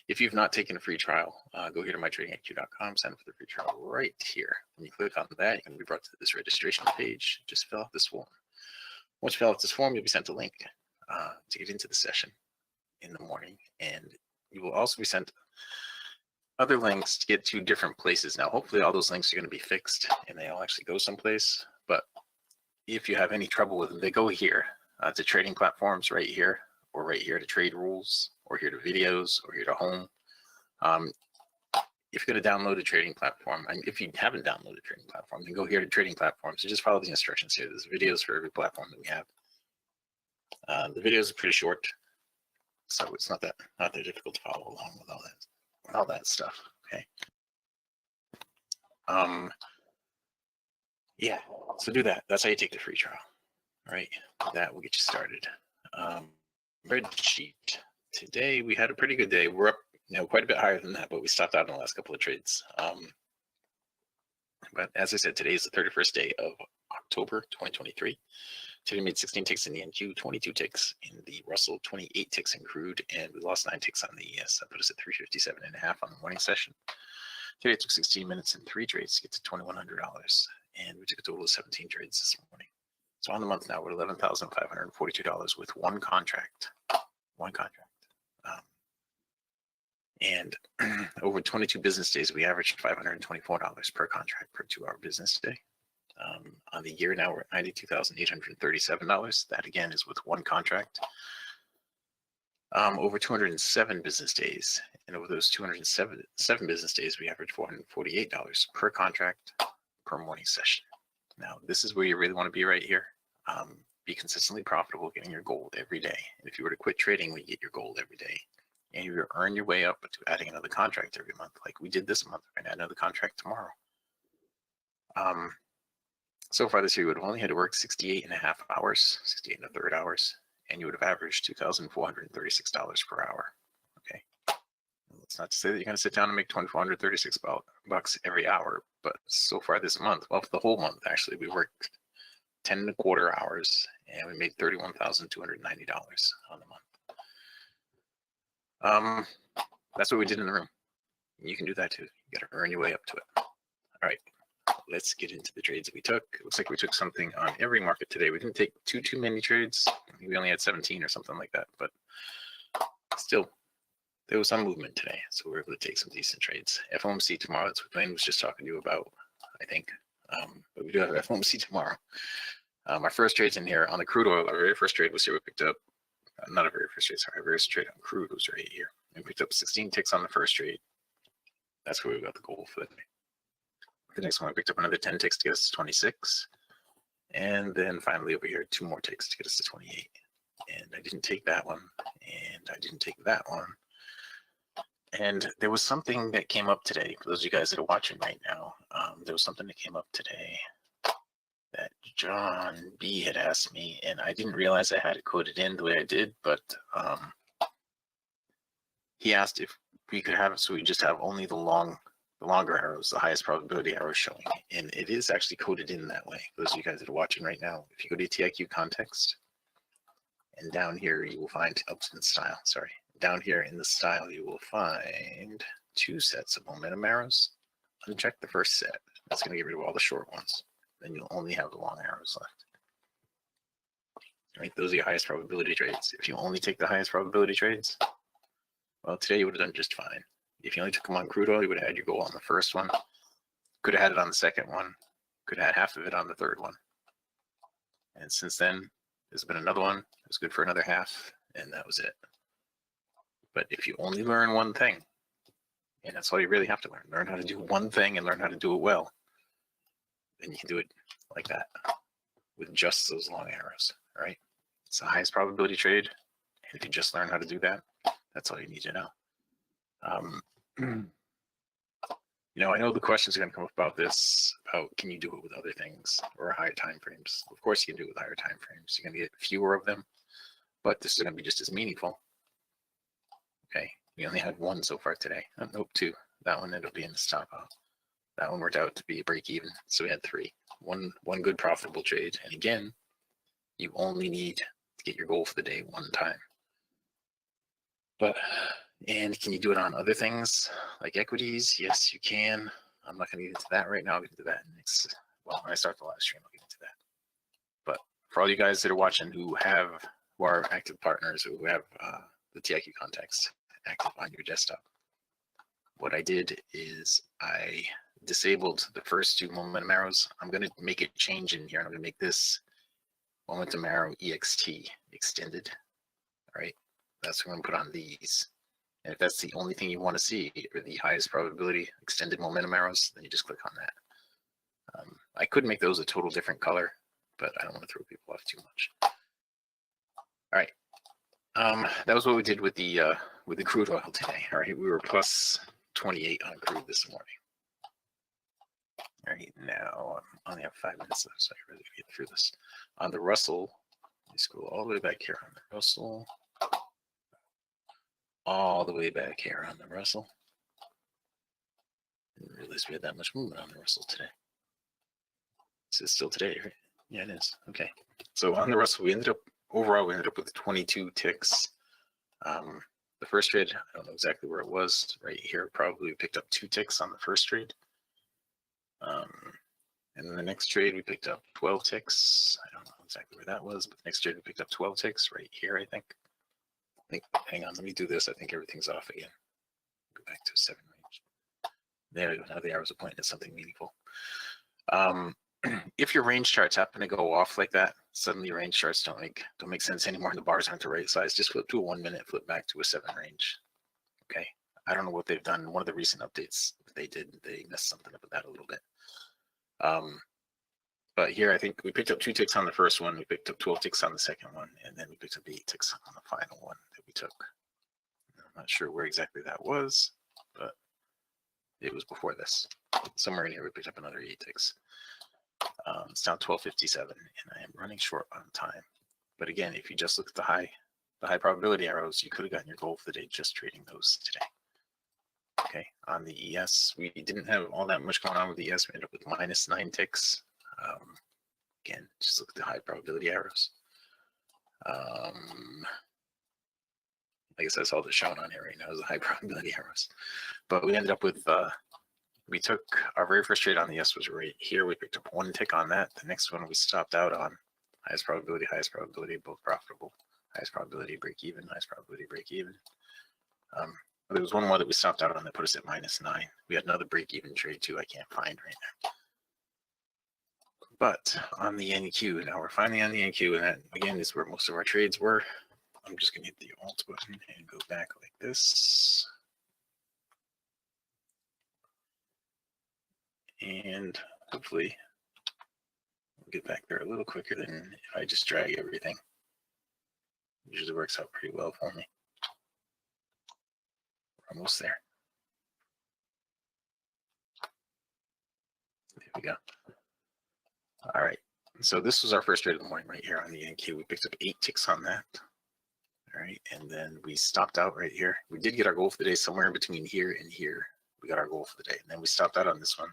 If you've not taken a free trial, go here to mytradingiq.com, sign up for the free trial right here. When you click on that, you're going to be brought to this registration page. Just fill out this form. Once you fill out this form, you'll be sent a link to get into the session in the morning, and you will also be sent other links to get to different places. Now, hopefully all those links are going to be fixed and they all actually go someplace, but if you have any trouble with them, they go here to trading platforms right here, or right here to trade rules, or here to videos, or here to home. If you're going to download a trading platform, and if you haven't downloaded a trading platform, then go here to trading platforms. So just follow the instructions here. There's videos for every platform that we have. The videos are pretty short, so it's not that difficult to follow along with all that stuff. Okay. Yeah. So do that. That's how you take the free trial. All right. That will get you started. Spreadsheet. Today we had a pretty good day. We're up, quite a bit higher than that, but we stopped out in the last couple of trades. But as I said, today is the 31st day of October 2023. Today made 16 ticks in the NQ, 22 ticks in the Russell, 28 ticks in crude, and we lost 9 ticks on the ES. That put us at 357.5 on the morning session. Today it took 16 minutes and 3 trades to get to $2,100, and we took a total of 17 trades this morning. So on the month now, we're at $11,542 with one contract. And over 22 business days, we averaged $524 per contract per 2-hour business day. On the year now, we're at $92,837. That again is with one contract. Over 207 business days, and over those 207 business days, we averaged $448 per contract per morning session. Now, this is where you really want to be right here. Be consistently profitable, getting your gold every day. And if you were to quit trading, we get your gold every day. And you earn your way up to adding another contract every month, like we did this month. We're going to add another contract tomorrow. So far this year, we would have only had to work 68.5 hours, 68 1/3 hours, and you would have averaged $2,436 per hour. Okay. It's not to say that you're going to sit down and make $2,436 every hour, but so far this month, well, for the whole month, actually, we worked 10 and a quarter hours and we made $31,290 on the month. That's what we did in the room. You can do that too. You got to earn your way up to it. All right, let's get into the trades that we took. It looks like we took something on every market today. We didn't take too many trades. We only had 17 or something like that, but still, there was some movement today, so we were able to take some decent trades. FOMC tomorrow, that's what Blaine was just talking to you about, I think. But we do have FOMC tomorrow. Our first trades in here on the crude oil, our very first trade was here. We picked up, not a very first trade, sorry, our very first trade on crude was right here. We picked up 16 ticks on the first trade. That's where we got the goal for the day. The next one, we picked up another 10 ticks to get us to 26. And then finally over here, 2 more ticks to get us to 28. And I didn't take that one, and I didn't take that one. And there was something that came up today, for those of you guys that are watching right now, there was something that came up today that John B had asked me, and I didn't realize I had it coded in the way I did, but he asked if we could have it so we just have only the longer arrows, the highest probability arrows showing. And it is actually coded in that way. For those of you guys that are watching right now, if you go to TIQ context, and down here you will find, oops, in style, sorry. Down here in the style, you will find 2 sets of momentum arrows. Uncheck the first set. That's going to get rid of all the short ones. Then you'll only have the long arrows left. Right, those are your highest probability trades. If you only take the highest probability trades, well, today you would have done just fine. If you only took them on crude oil, you would have had your goal on the first one. Could have had it on the second one. Could have had half of it on the third one. And since then, there's been another one. It was good for another half, and that was it. But if you only learn one thing, and that's all you really have to learn how to do one thing and learn how to do it well, then you can do it like that with just those long arrows, all right? It's the highest probability trade, and if you just learn how to do that, that's all you need to know. You know, I know the questions are going to come up about this, about can you do it with other things or higher time frames? Of course you can do it with higher time frames. You're going to get fewer of them, but this is going to be just as meaningful. Okay, we only had 1 so far today. Nope, 2. That one ended up being the stop out. That one worked out to be a break even, so we had 3. One good profitable trade, and again, you only need to get your goal for the day 1 time. But, and can you do it on other things like equities? Yes, you can. I'm not going to get into that right now. I'll get into that next. Well, when I start the live stream, I'll get into that. But for all you guys that are watching who are active partners, who have the TIQ context active on your desktop, what I did is I disabled the first 2 momentum arrows. I'm going to make a change in here. I'm going to make this momentum arrow EXT, extended. All right, that's what I'm going to put on these. And if that's the only thing you want to see, or the highest probability extended momentum arrows, then you just click on that. I could make those a total different color, but I don't want to throw people off too much. All right, that was what we did with the crude oil today. All right, we were plus 28 on crude this morning. All right, now I only have 5 minutes left, so I really gotta get through this. On the Russell, let's go all the way back here on the Russell. All the way back here on the Russell. Didn't realize we had that much movement on the Russell today. This is still today, right? Yeah, it is. Okay. So on the Russell, overall we ended up with 22 ticks. The first trade, I don't know exactly where it was. Right here, probably we picked up 2 ticks on the first trade. And then the next trade, we picked up 12 ticks. I don't know exactly where that was, but the next trade, we picked up 12 ticks right here, I think. Hang on, let me do this. I think everything's off again. Go back to 7 range. There we go. Now the arrows are pointing at something meaningful. If your range charts happen to go off like that, suddenly your range charts don't make sense anymore, and the bars aren't the right size. Just flip to a 1 minute, flip back to a 7 range. Okay. I don't know what they've done. One of the recent updates they did, they messed something up with that a little bit. But here, I think we picked up 2 ticks on the first one. We picked up 12 ticks on the second one, and then we picked up 8 ticks on the final one that we took. I'm not sure where exactly that was, but it was before this. Somewhere in here, we picked up another 8 ticks. It's now 12:57, and I am running short on time. But again, if you just look at the high probability arrows, you could have gotten your goal for the day just trading those today. Okay, on the ES, we didn't have all that much going on with the ES. We ended up with -9 ticks. Again, just look at the high probability arrows. I guess that's all that's shown on here right now is the high probability arrows. But we ended up with, we took our very first trade on the ES was right here. We picked up 1 tick on that. The next one we stopped out on highest probability, both profitable. Highest probability break even, highest probability break even. There was one more that we stopped out on that put us at -9. We had another break even trade too. I can't find right now. But on the NQ, now we're finally on the NQ, and that again is where most of our trades were. I'm just going to hit the Alt button and go back like this. And hopefully we'll get back there a little quicker than if I just drag everything. It usually works out pretty well for me. We're almost there. There we go. All right. So this was our first trade of the morning right here on the NQ. We picked up 8 ticks on that. All right. And then we stopped out right here. We did get our goal for the day somewhere in between here and here. We got our goal for the day. And then we stopped out on this one.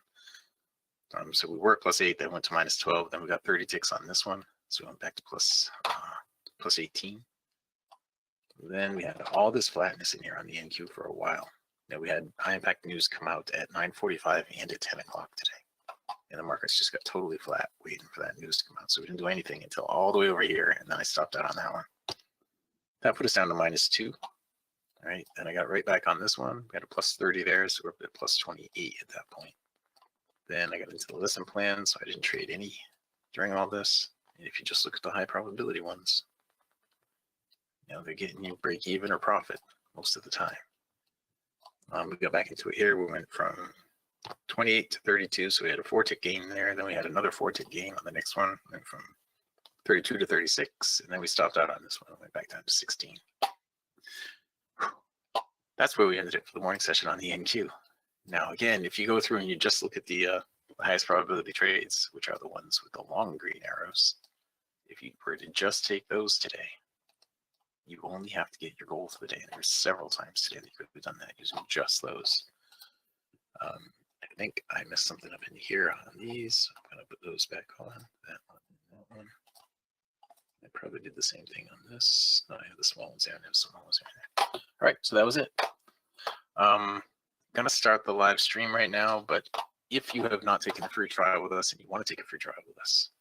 So we were at +8, then went to -12. Then we got 30 ticks on this one. So we went back to plus 18. Then we had all this flatness in here on the NQ for a while. Now we had high impact news come out at 9:45 and at 10 o'clock today. And the markets just got totally flat waiting for that news to come out. So we didn't do anything until all the way over here. And then I stopped out on that one. That put us down to -2. All right. Then I got right back on this one. We got a +30 there. So we're up at +28 at that point. Then I got into the lesson plan. So I didn't trade any during all this. And if you just look at the high probability ones, you know, they're getting you break even or profit most of the time. We got back into it here. We went from 28 to 32, so we had a 4-tick gain there. Then we had another 4-tick gain on the next one. Went from 32 to 36, and then we stopped out on this one and went back down to 16. That's where we ended it for the morning session on the NQ. Now, again, if you go through and you just look at the highest probability trades, which are the ones with the long green arrows, if you were to just take those today, you only have to get your goal for the day. And there's several times today that you could have done that using just those. I think I messed something up in here on these. I'm going to put those back on. That one, that one. I probably did the same thing on this. No, I have the small ones there and I have the small ones there. All right, so that was it. I'm going to start the live stream right now, but if you have not taken a free trial with us and you want to take a free trial with us,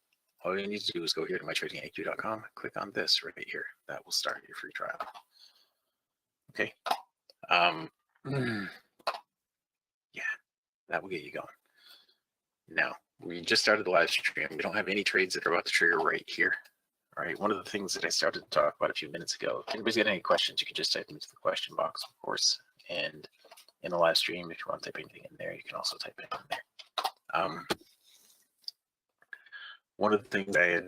all you need to do is go here to mytradingiq.com, click on this right here. That will start your free trial. Okay. Yeah, that will get you going. Now, we just started the live stream. We don't have any trades that are about to trigger right here. All right. One of the things that I started to talk about a few minutes ago, if anybody's got any questions, you can just type them into the question box, of course. And in the live stream, if you want to type anything in there, you can also type it in there. One of the things I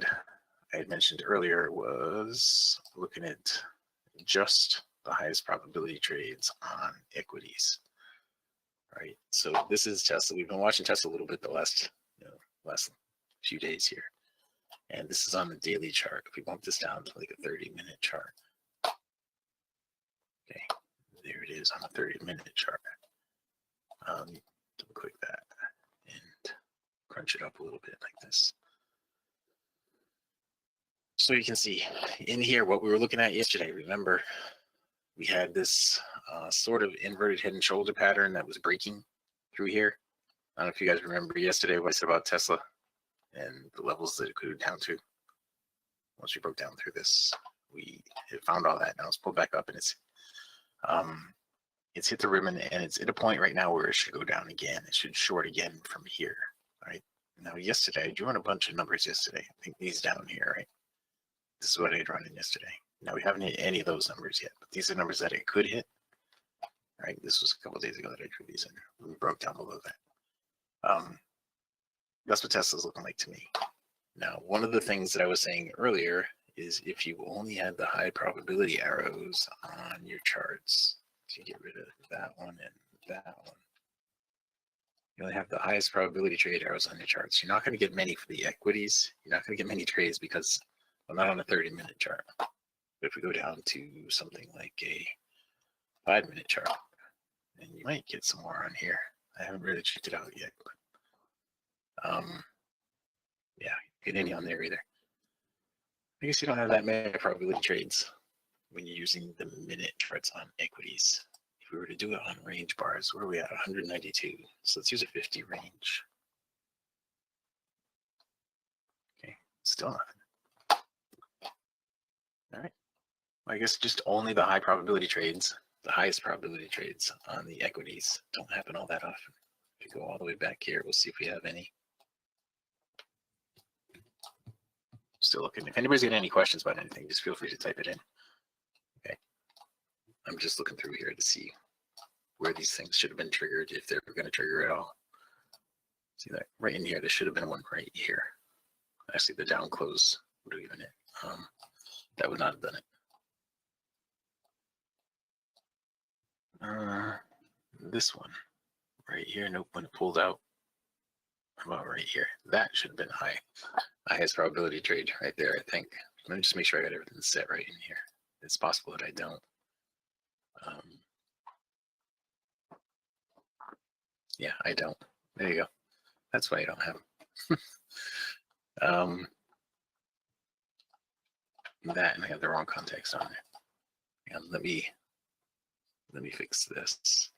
had mentioned earlier was looking at just the highest probability trades on equities. Right. So this is Tesla. We've been watching Tesla a little bit the last few days here. And this is on the daily chart. If we bump this down to like a 30-minute chart. Okay, there it is on a 30-minute chart. Double click that and crunch it up a little bit like this. So you can see in here what we were looking at yesterday. Remember, we had this sort of inverted head and shoulder pattern that was breaking through here. I don't know if you guys remember yesterday what I said about Tesla and the levels that it could go down to. Once we broke down through this, we found all that. Now it's pulled back up and it's hit the ribbon and it's at a point right now where it should go down again. It should short again from here. Right now, yesterday I drew in a bunch of numbers yesterday. I think these down here, right? This is what I had run in yesterday. Now we haven't hit any of those numbers yet, but these are numbers that it could hit. Right, this was a couple of days ago that I drew these in. We broke down below that. That's what Tesla's looking like to me. Now, one of the things that I was saying earlier is if you only had the high probability arrows on your charts, to get rid of that one and that one, you only have the highest probability trade arrows on your charts. You're not going to get many for the equities. You're not going to get many trades because, well, not on a 30-minute chart. But if we go down to something like a 5-minute chart, And you might get some more on here. I haven't really checked it out yet, but yeah, get any on there either. I guess you don't have that many probability trades when you're using the minute charts on equities. If we were to do it on range bars, where are we at? 192. So let's use a 50 range. Okay, still nothing. All right. Well, I guess just only the high probability trades, the highest probability trades on the equities don't happen all that often. If you go all the way back here, we'll see if we have any. Still looking. If anybody's got any questions about anything, just feel free to type it in. Okay. I'm just looking through here to see where these things should have been triggered, if they're going to trigger at all. See that right in here, there should have been one right here. Actually, the down close would have given it. That would not have done it. This one right here, nope, when it pulled out. About right here, that should have been high. Highest probability trade right there, I think. Let me just make sure I got everything set right in here. It's possible that I don't. Yeah, I don't. There you go. That's why I don't have them. That, and I have the wrong context on there. And let me fix this.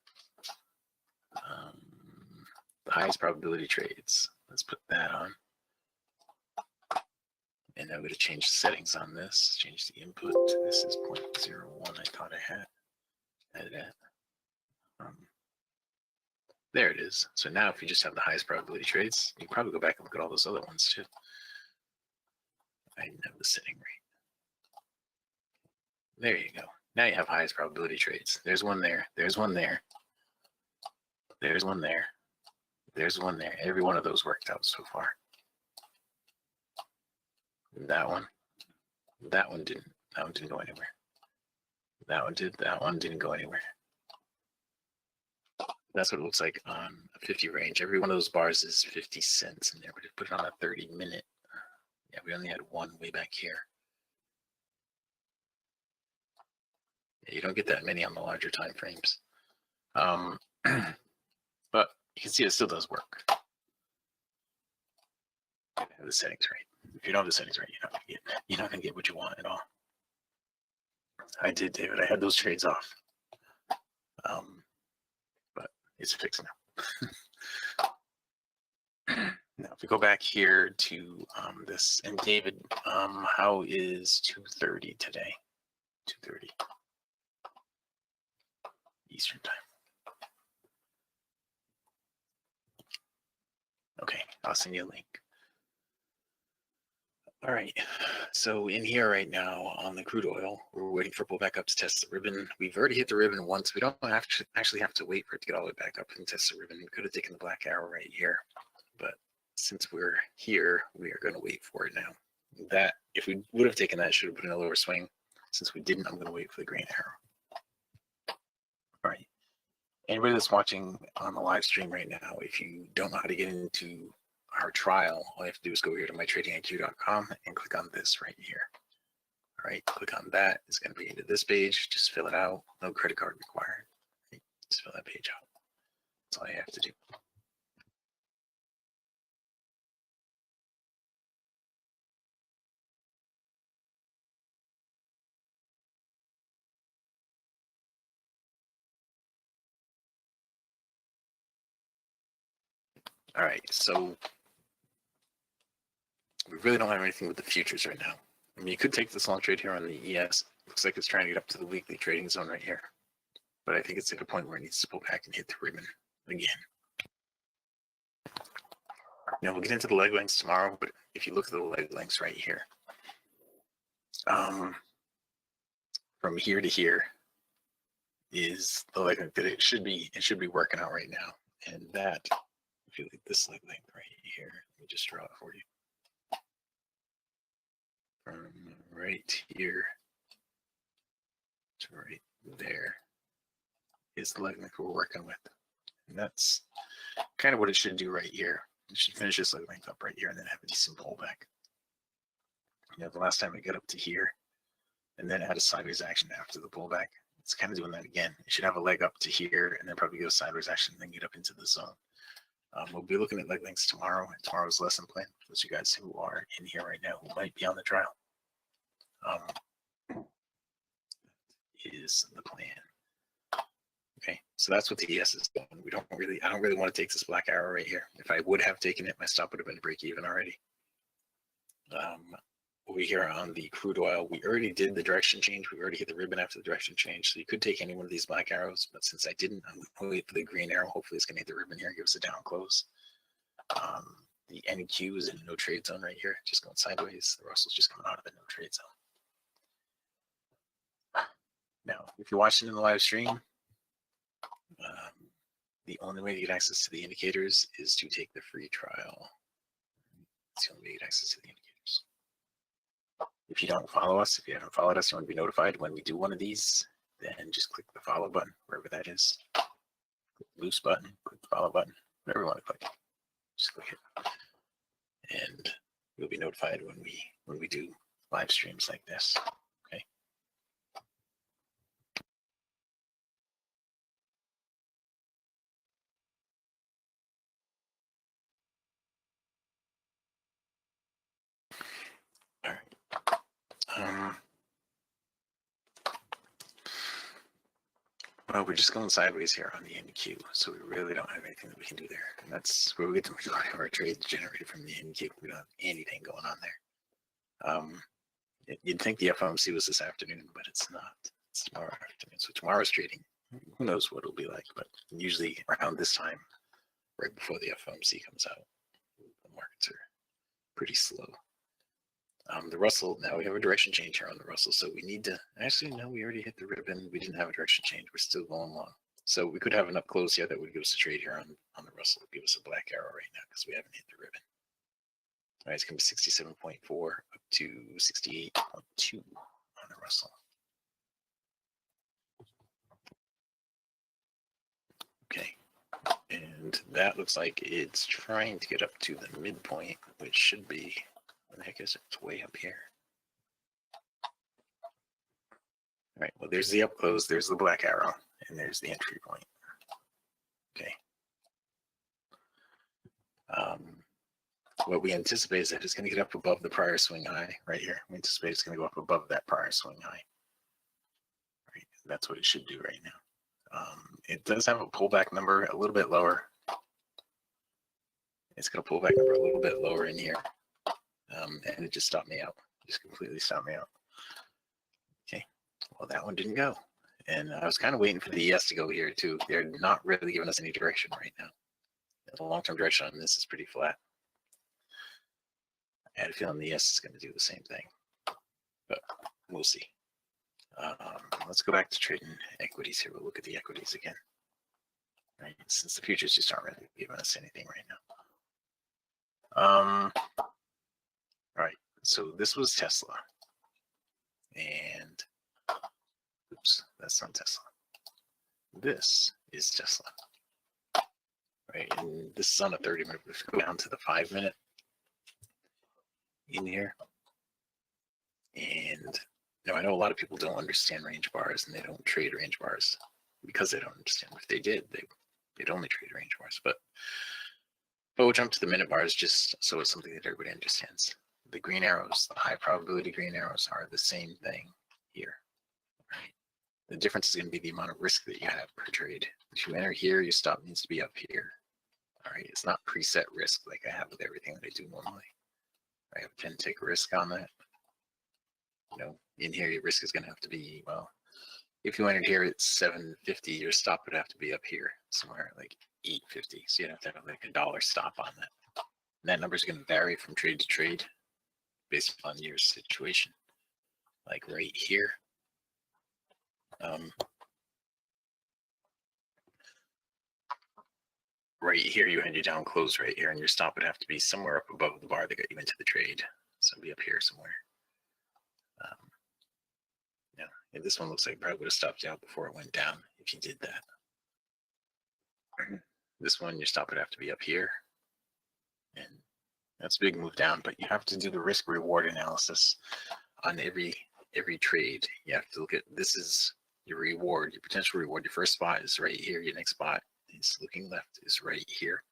The highest probability trades. Let's put that on. And I'm going to change the settings on this. Change the input. This is 0.01. I thought I had that. There it is. So now if you just have the highest probability trades, you can probably go back and look at all those other ones too. I didn't have the setting right. There you go. Now you have highest probability trades. There's one there. There's one there. There's one there. There's one there. Every one of those worked out so far. That one. That one didn't. That one didn't go anywhere. That one did. That one didn't go anywhere. That's what it looks like on a 50 range. Every one of those bars is 50 cents in there, but if you put it on a 30-minute, yeah, we only had one way back here. Yeah, you don't get that many on the larger time frames. But you can see it still does work. You have the settings right. If you don't have the settings right, you're not gonna get what you want at all. I did, David. I had those trades off. But it's fixed now. Now, if we go back here to this, and David, how is 2:30 today? 2:30 Eastern time. Okay, I'll send you a link. All right, so in here right now on the crude oil, we're waiting for pullback up to test the ribbon. We've already hit the ribbon once. We don't actually have to wait for it to get all the way back up and test the ribbon. We could have taken the black arrow right here, but since we're here, we are going to wait for it now. That, if we would have taken that, it should have put in a lower swing. Since we didn't, I'm going to wait for the green arrow. All right. Anybody that's watching on the live stream right now, if you don't know how to get into our trial, all you have to do is go here to mytradingiq.com and click on this right here. All right, click on that. It's going to be into this page. Just fill it out. No credit card required. Right? Just fill that page out. That's all you have to do. All right, so we really don't have anything with the futures right now. I mean, you could take this long trade here on the ES. Looks like it's trying to get up to the weekly trading zone right here. But I think it's at a point where it needs to pull back and hit the ribbon again. Now, we'll get into the leg lengths tomorrow, but if you look at the leg lengths right here, from here to here is the leg length that it should be working out right now. And that, if you look at this leg length right here, let me just draw it for you. From right here to right there is the leg length we're working with. And that's kind of what it should do right here. It should finish this leg length up right here and then have a decent pullback. You know, the last time it got up to here and then it had a sideways action after the pullback. it's kind of doing that again. It should have a leg up to here and then probably go sideways action and then get up into the zone. We'll be looking at leg lengths tomorrow and tomorrow's lesson plan for those of you guys who are in here right now who might be on the trial. Is the plan. Okay, so that's what the ES is doing. I don't really want to take this black arrow right here. If I would have taken it, my stop would have been break even already. Over here on the crude oil, we already did the direction change. We already hit the ribbon after the direction change. So you could take any one of these black arrows, but since I didn't, I'm going to wait for the green arrow. Hopefully it's going to hit the ribbon here and give us a down close. The NQ is in no trade zone right here, just going sideways. The Russell's just coming out of the no trade zone. Now, if you're watching in the live stream, the only way to get access to the indicators is to take the free trial. It's the only way to get access to the indicators. If you don't follow us, if you haven't followed us, you want to be notified when we do one of these, then just click the follow button, wherever that is. Click the loose button, click the follow button, whatever you want to click. Just click it. And you'll be notified when we do live streams like this. Okay. All right. Well, we're just going sideways here on the NQ, so we really don't have anything that we can do there. And that's where we get the majority of our trades generated from the NQ. We don't have anything going on there. You'd think the FOMC was this afternoon, but it's not. It's tomorrow afternoon. So tomorrow's trading, who knows what it'll be like, but usually around this time, right before the FOMC comes out, the markets are pretty slow. The Russell, now we have a direction change here on the Russell, so we need to, actually, no, we already hit the ribbon. We didn't have a direction change. We're still going long. So we could have an up close here that would give us a trade here on the Russell. It'd give us a black arrow right now because we haven't hit the ribbon. All right, it's going to be 67.4 up to 68.2 on the Russell. Okay, and that looks like it's trying to get up to the midpoint, which should be, what the heck is it? It's way up here. All right, well, there's the up close, there's the black arrow, and there's the entry point. Okay. What we anticipate is that it's going to get up above the prior swing high right here. We anticipate it's going to go up above that prior swing high. Right, that's what it should do right now. It does have a pullback number a little bit lower. It's got a pullback number a little bit lower in here. And it just stopped me out. Just completely stopped me out. Okay, well, that one didn't go. And I was kind of waiting for the ES to go here too. They're not really giving us any direction right now. The long-term direction on this is pretty flat. I had a feeling the ES is going to do the same thing, but we'll see. Let's go back to trading equities here. We'll look at the equities again. Right, since the futures just aren't really giving us anything right now. All right, so this was Tesla, and oops, that's not Tesla. This is Tesla. Right, and this is on a 30-minute. Let's go down to the 5-minute in here. And now I know a lot of people don't understand range bars and they don't trade range bars because they don't understand. If they did, they'd only trade range bars. But we'll jump to the minute bars just so it's something that everybody understands. The green arrows, the high probability green arrows, are the same thing here. Right? The difference is going to be the amount of risk that you have per trade. If you enter here, your stop needs to be up here. All right, it's not preset risk like I have with everything that I do normally. I tend to take a risk on that. You know, in here, your risk is going to have to be, well, if you entered here at 750, your stop would have to be up here somewhere like 850. So you'd have to have like $1 stop on that. And that number is going to vary from trade to trade based on your situation. Like right here. Right here, you had your down close right here, and your stop would have to be somewhere up above the bar that got you into the trade. So it'd be up here somewhere. Yeah, and this one looks like it probably would have stopped you out before it went down if you did that. This one, your stop would have to be up here. And that's a big move down, but you have to do the risk reward analysis on every trade. You have to look at, this is your reward, your potential reward, your first spot is right here. Your next spot is looking left is right here.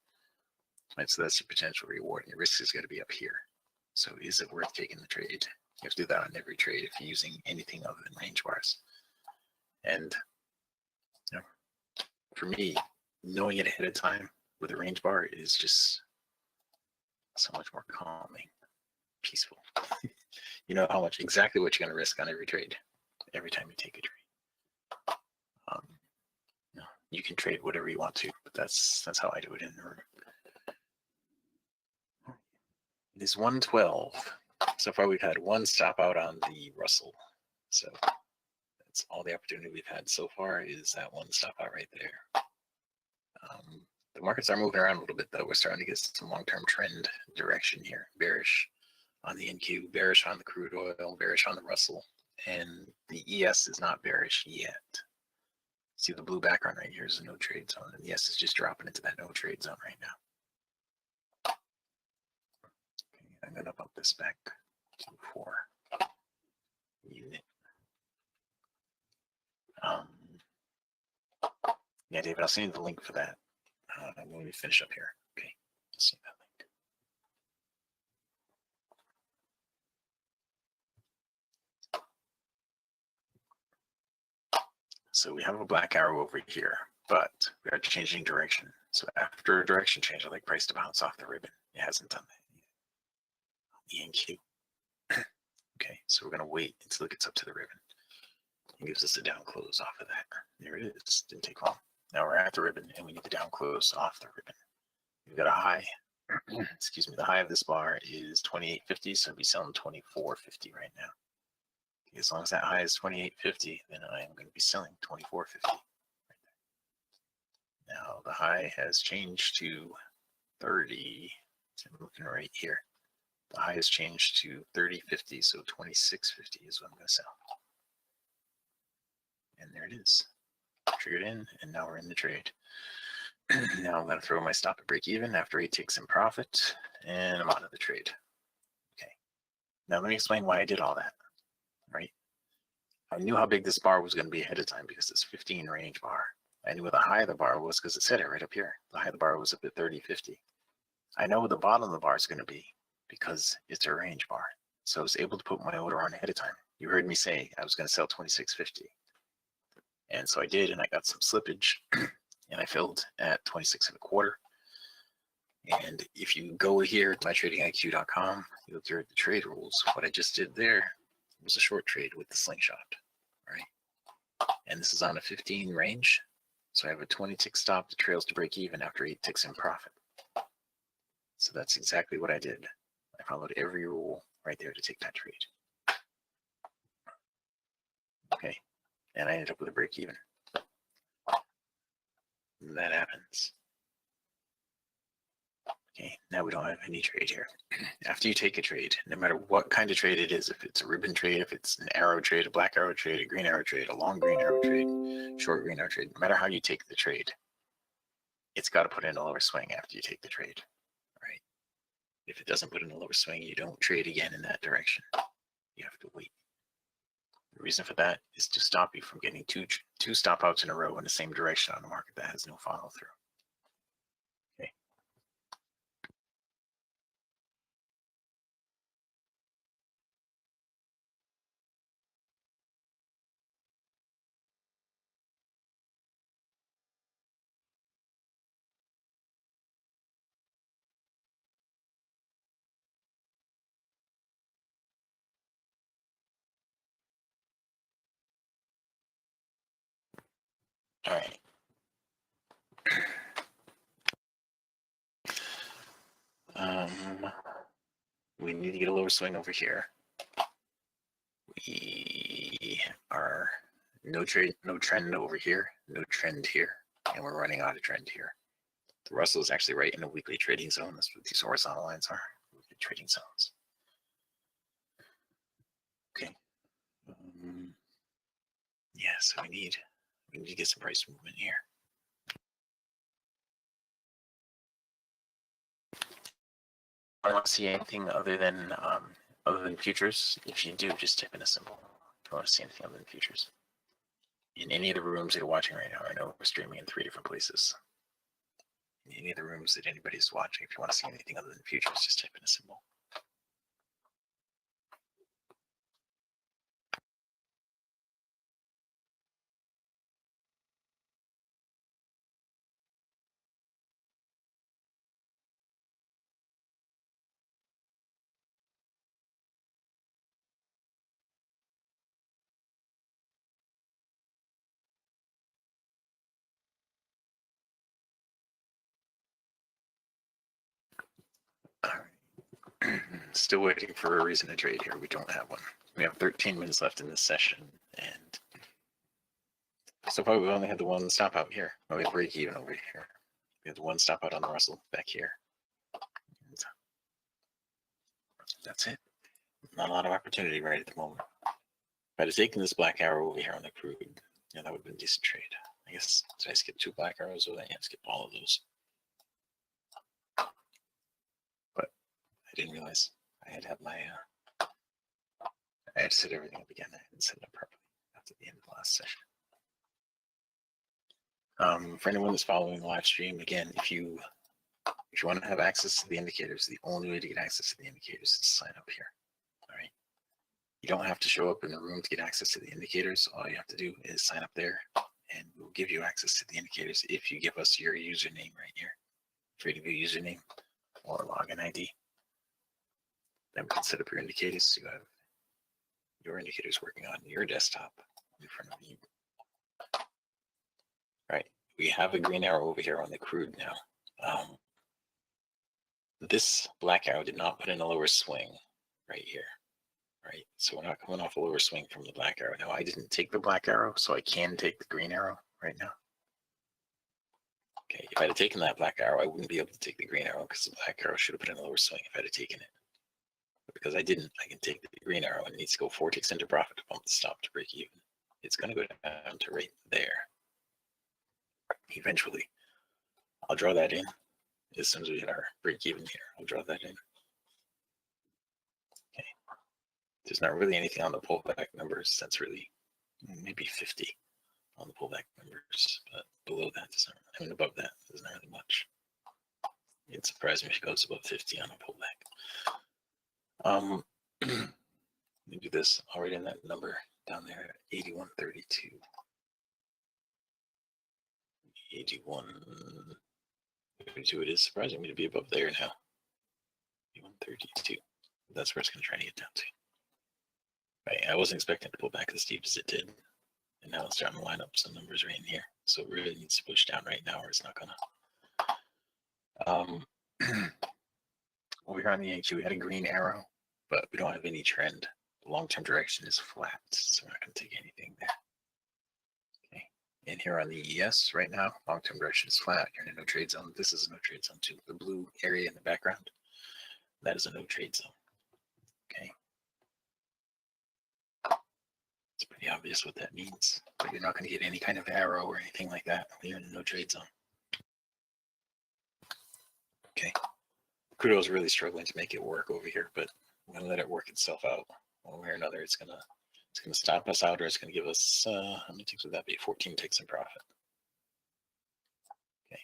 Right, so that's your potential reward. And your risk is going to be up here. So is it worth taking the trade? You have to do that on every trade if you're using anything other than range bars. And you know, for me, knowing it ahead of time with a range bar is just so much more calming, peaceful. You know how much exactly what you're going to risk on every trade, every time you take a trade. You know, you can trade whatever you want to, but that's how I do it in the room. It is 112. So far, we've had one stop out on the Russell. So that's all the opportunity we've had so far is that one stop out right there. The markets are moving around a little bit, though. We're starting to get some long-term trend direction here. Bearish on the NQ, bearish on the crude oil, bearish on the Russell, and the ES is not bearish yet. See the blue background right here is a no trade zone, and the ES is just dropping into that no trade zone right now. Okay, I'm gonna bump this back to 4 unit. Yeah, David, I'll send you the link for that. When we finish up here. Okay, I'll see that link. So we have a black arrow over here, but we are changing direction. So after a direction change, I'd like price to bounce off the ribbon. It hasn't done that yet. ENQ. Okay, so we're going to wait until it gets up to the ribbon. It gives us a down close off of that. There it is. Didn't take long. Now we're at the ribbon, and we need the down close off the ribbon. We've got a high. Excuse me. The high of this bar is 28.50, so I'll be selling 24.50 right now. As long as that high is 28.50, then I am going to be selling 24.50 right there. Now the high has changed to 30. I'm looking right here. The high has changed to 30.50, so 26.50 is what I'm going to sell. And there it is. Triggered in, and now we're in the trade. Now I'm going to throw my stop at break even after 8 ticks in profit, and I'm out of the trade. Okay. Now let me explain why I did all that. Right? I knew how big this bar was going to be ahead of time because it's 15 range bar. I knew what the high of the bar was because it said it right up here. The high of the bar was up at 30.50. I know what the bottom of the bar is going to be because it's a range bar. So I was able to put my order on ahead of time. You heard me say I was going to sell 26.50. And so I did, and I got some slippage, and I filled at 26.25. And if you go here to mytradingiq.com, you'll hear the trade rules. What I just did there was a short trade with the slingshot, right? And this is on a 15 range. So I have a 20 tick stop that trails to break even after 8 ticks in profit. So that's exactly what I did. I followed every rule right there to take that trade. Okay. And I ended up with a break even. And that happens. Okay, now we don't have any trade here. After you take a trade, no matter what kind of trade it is, if it's a ribbon trade, if it's an arrow trade, a black arrow trade, a green arrow trade, a long green arrow trade, short green arrow trade, no matter how you take the trade, it's got to put in a lower swing after you take the trade, right? If it doesn't put in a lower swing, you don't trade again in that direction. You have to wait. The reason for that is to stop you from getting two stop outs in a row in the same direction on a market that has no follow through. Okay. All right. We need to get a lower swing over here. We are no trend over here, no trend here, and we're running out of trend here. The Russell is actually right in a weekly trading zone. That's what these horizontal lines are, weekly trading zones. Okay. Yeah, so we need to get some price movement here. I don't want to see anything other than futures. If you do, just type in a symbol. If you want to see anything other than futures. in any of the rooms that you're watching right now. I know we're streaming in 3 different places. In any of the rooms that anybody's watching, if you want to see anything other than futures, just type in a symbol. All right. Still waiting for a reason to trade here. We don't have one. We have 13 minutes left in this session, and so far we've only had the one stop out here. Oh, we have break even over here. We have the one stop out on the Russell back here. And that's it. Not a lot of opportunity right at the moment. If I'd have taken this black arrow over here on the crude, that would have been a decent trade. I guess, did I skip 2 black arrows or did I skip all of those? But I didn't realize I had my, I had to set everything up again. I didn't set it up properly after the end of the last session. For anyone that's following the live stream, again, if you want to have access to the indicators, the only way to get access to the indicators is to sign up here. All right. You don't have to show up in the room to get access to the indicators. All you have to do is sign up there, and we'll give you access to the indicators if you give us your username right here, TradingView username or login ID. Then we can set up your indicators so you have your indicators working on your desktop in front of you. All right, we have a green arrow over here on the crude now. This black arrow did not put in a lower swing right here. Right, so we're not coming off a lower swing from the black arrow. Now, I didn't take the black arrow, so I can take the green arrow right now. Okay, if I had taken that black arrow, I wouldn't be able to take the green arrow because the black arrow should have put in a lower swing if I had taken it. But because I didn't, I can take the green arrow, and it needs to go 4 ticks into profit to bump the stop to break even. It's going to go down to right there. Eventually, I'll draw that in as soon as we hit our break even here. I'll draw that in. Okay. There's not really anything on the pullback numbers that's really maybe 50 on the pullback numbers, but below that, I mean above that, there's not really much. It'd surprise me if it goes above 50 on a pullback. Let me do this. I'll write in that number down there at 8132. 8132. It is surprising me to be above there now. 8132. That's where it's going to try to get down to. Right, I wasn't expecting it to pull back as deep as it did, and now it's starting to line up some numbers right in here. So it really needs to push down right now, or it's not gonna. Over here on the HQ, we had a green arrow, but we don't have any trend. The long-term direction is flat, so we're not gonna take anything there. Okay, and here on the ES right now, long-term direction is flat. You're in a no trade zone. This is a no trade zone too. The blue area in the background, that is a no trade zone. Okay. It's pretty obvious what that means, but you're not going to get any kind of arrow or anything like that when you're in a no trade zone. Okay, crude oil is really struggling to make it work over here, but I'm going to let it work itself out one way or another. It's going to stop us out, or it's going to give us how many ticks would that be? 14 ticks in profit. Okay,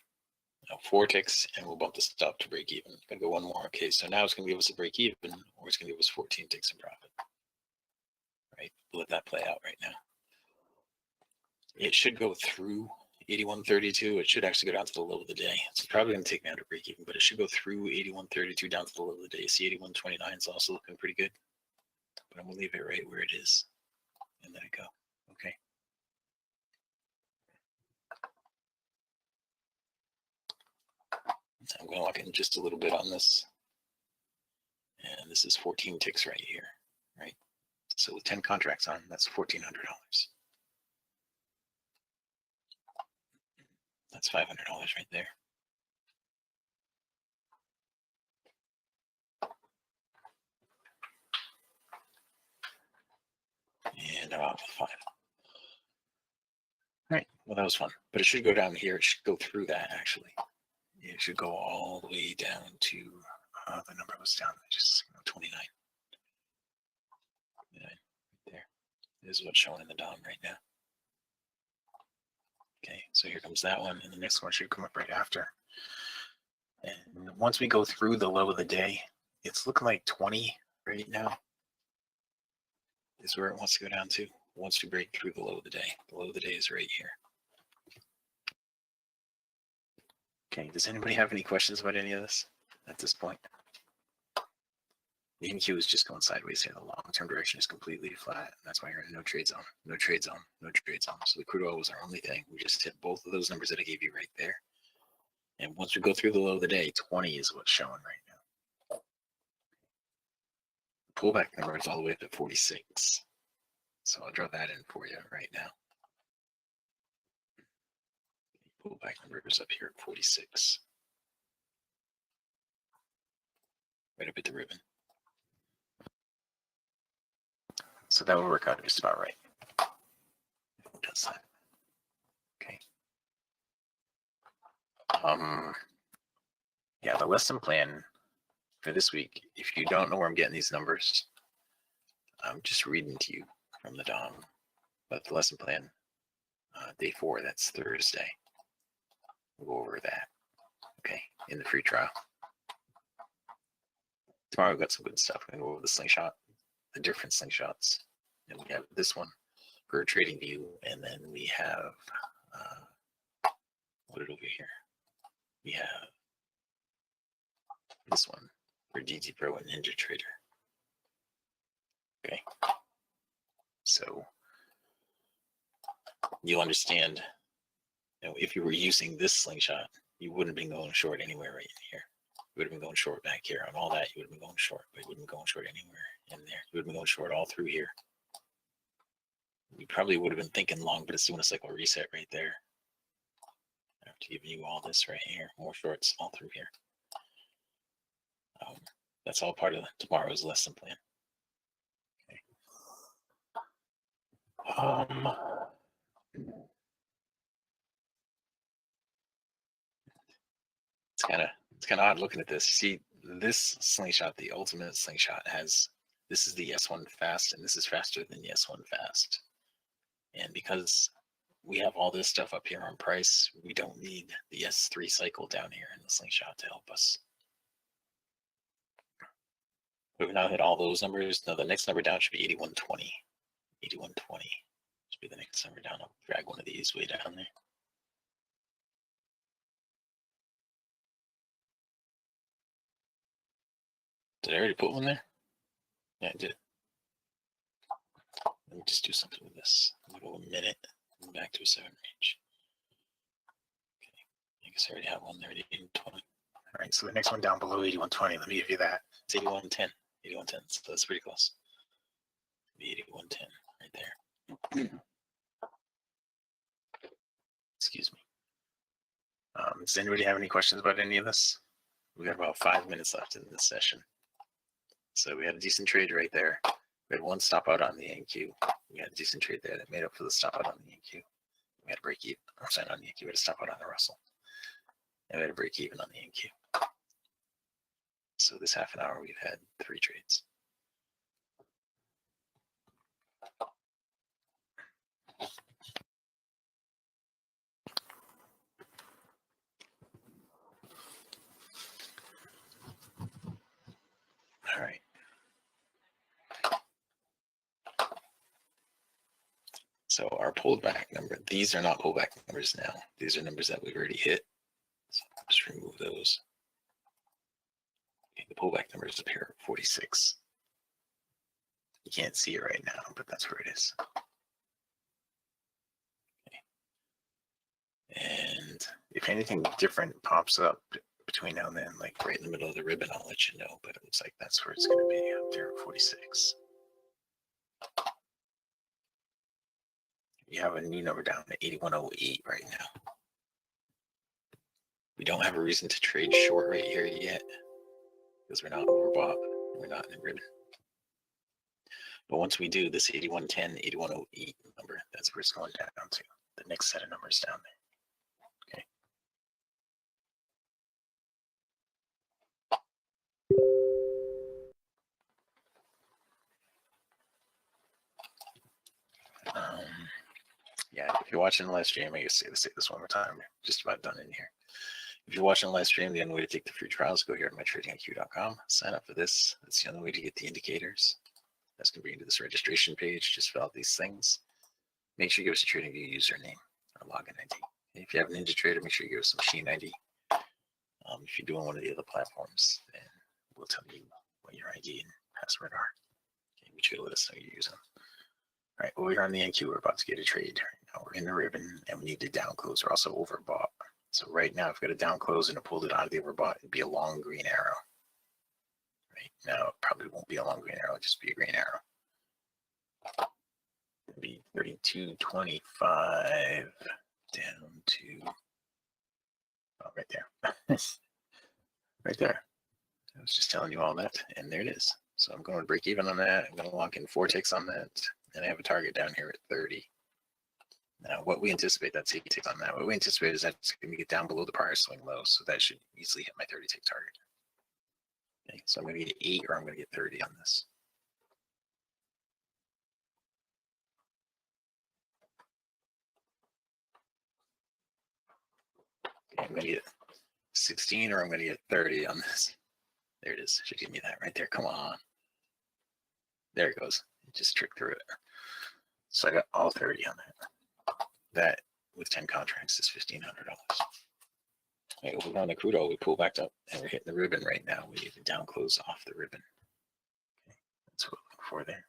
now 4 ticks, and we'll bump the stop to break even. It's going to go one more. Okay, so now it's going to give us a break even, or it's going to give us 14 ticks in profit. Right, we'll let that play out right now. It should go through 8132. It should actually go down to the low of the day. It's probably going to take me out of break even, but it should go through 8132 down to the low of the day. See, 8129 is also looking pretty good, but I'm going to leave it right where it is and let it go. Okay. I'm going to lock in just a little bit on this. And this is 14 ticks right here, right? So with 10 contracts on, that's $1,400. That's $500 right there. And I'm out with 5. All right, well, that was fun. But it should go down here. It should go through that, actually. It should go all the way down to, the number was down, just 29. Yeah, right there. This is what's showing in the DOM right now. So here comes that one, and the next one should come up right after. And once we go through the low of the day, it's looking like 20 right now is where it wants to go down to once we break through the low of the day. The low of the day is right here. Okay, does anybody have any questions about any of this at this point? The NQ is just going sideways here. The long-term direction is completely flat. That's why you're in no trade zone, no trade zone, no trade zone. So the crude oil was our only thing. We just hit both of those numbers that I gave you right there. And once we go through the low of the day, 20 is what's showing right now. The pullback number is all the way up at 46. So I'll draw that in for you right now. The pullback number is up here at 46. Right up at the ribbon. So that will work out just about right. It does that. Okay. Yeah, the lesson plan for this week, if you don't know where I'm getting these numbers, I'm just reading to you from the DOM. But the lesson plan, day 4, that's Thursday. We'll go over that, okay, in the free trial. Tomorrow we've got some good stuff. We're going to go over the slingshot, the different slingshots. And we have this one for TradingView, and then we have, what it over here? We have this one for DT Pro and Ninja Trader. Okay. So you'll understand, you know, if you were using this slingshot, you wouldn't have been going short anywhere right in here. You would have been going short back here on all that. You would have been going short, but you wouldn't have been going short anywhere in there. You would have been going short all through here. You probably would have been thinking long, but it's doing a cycle reset right there. After giving you all this right here, more shorts all through here. That's all part of tomorrow's lesson plan. Okay. It's kind of odd looking at this. You see, this slingshot, the ultimate slingshot, has, this is the S1 fast, and this is faster than the S1 fast. And because we have all this stuff up here on price, we don't need the S3 cycle down here in the slingshot to help us. We've now hit all those numbers. Now the next number down should be 8120. 8120 should be the next number down. I'll drag one of these way down there. Did I already put one there? Yeah, I did. Let me just do something with this. I'm gonna go a minute and back to a 7 range. Okay, I guess I already have one there at 8120. All right, so the next one down below 8120, let me give you that. It's 8110. 8110, so that's pretty close. 8110 right there. Excuse me. Does anybody have any questions about any of this? We got about 5 minutes left in this session. So we had a decent trade right there. We had one stop out on the NQ. We had a decent trade there that made up for the stop out on the NQ. We had a break even. I'm sorry, on the NQ. We had a stop out on the Russell. And we had a break even on the NQ. So this half an hour, we've had 3 trades. All right. So our pullback number, these are not pullback numbers now. These are numbers that we've already hit. So just remove those. Okay, the pullback number is up here at 46. You can't see it right now, but that's where it is. Okay. And if anything different pops up between now and then, like right in the middle of the ribbon, I'll let you know, but it looks like that's where it's going to be, up there at 46. You have a new number down to 8108 right now. We don't have a reason to trade short right here yet because we're not overbought. We're not in the ribbon. But once we do, this 8110, 8108 number, that's where it's going down to. The next set of numbers down there. Okay. Yeah, If you're watching the live stream, I guess say this one more time. We're just about done in here. If you're watching the live stream, the only way to take the free trials, go here to mytradingiq.com, sign up for this. That's the only way to get the indicators. That's going to bring you to this registration page. Just fill out these things. Make sure you give us a TradingView username or login ID. And if you have NinjaTrader, make sure you give us a machine ID. If you're doing one of the other platforms, then we'll tell you what your ID and password are. Okay, but you let us know you're using them. All right, well, we're on the NQ. We're about to get a trade. Right now we're in the ribbon, and we need to down close. We're also overbought. So right now, if we got a down close and it pulled it out of the overbought, it'd be a long green arrow. Right now, it probably won't be a long green arrow. It'll just be a green arrow. It'd be 32.25 down to right there. Right there. I was just telling you all that, and there it is. So I'm going to break even on that. I'm going to lock in 4 ticks on that, and I have a target down here at 30. Now, what we anticipate, that's 8 tick on that. What we anticipate is that it's going to get down below the prior swing low, so that should easily hit my 30 tick target. Okay, so I'm going to get 8 or I'm going to get 30 on this. Okay, I'm going to get 16 or I'm going to get 30 on this. There it is. Should give me that right there. Come on. There it goes. It just tricked through it. So I got all 30 on that. That with 10 contracts is $1,500. Right, over on the crude oil, we pull back up and we're hitting the ribbon right now. We need to down close off the ribbon. Okay, that's what we're looking for there.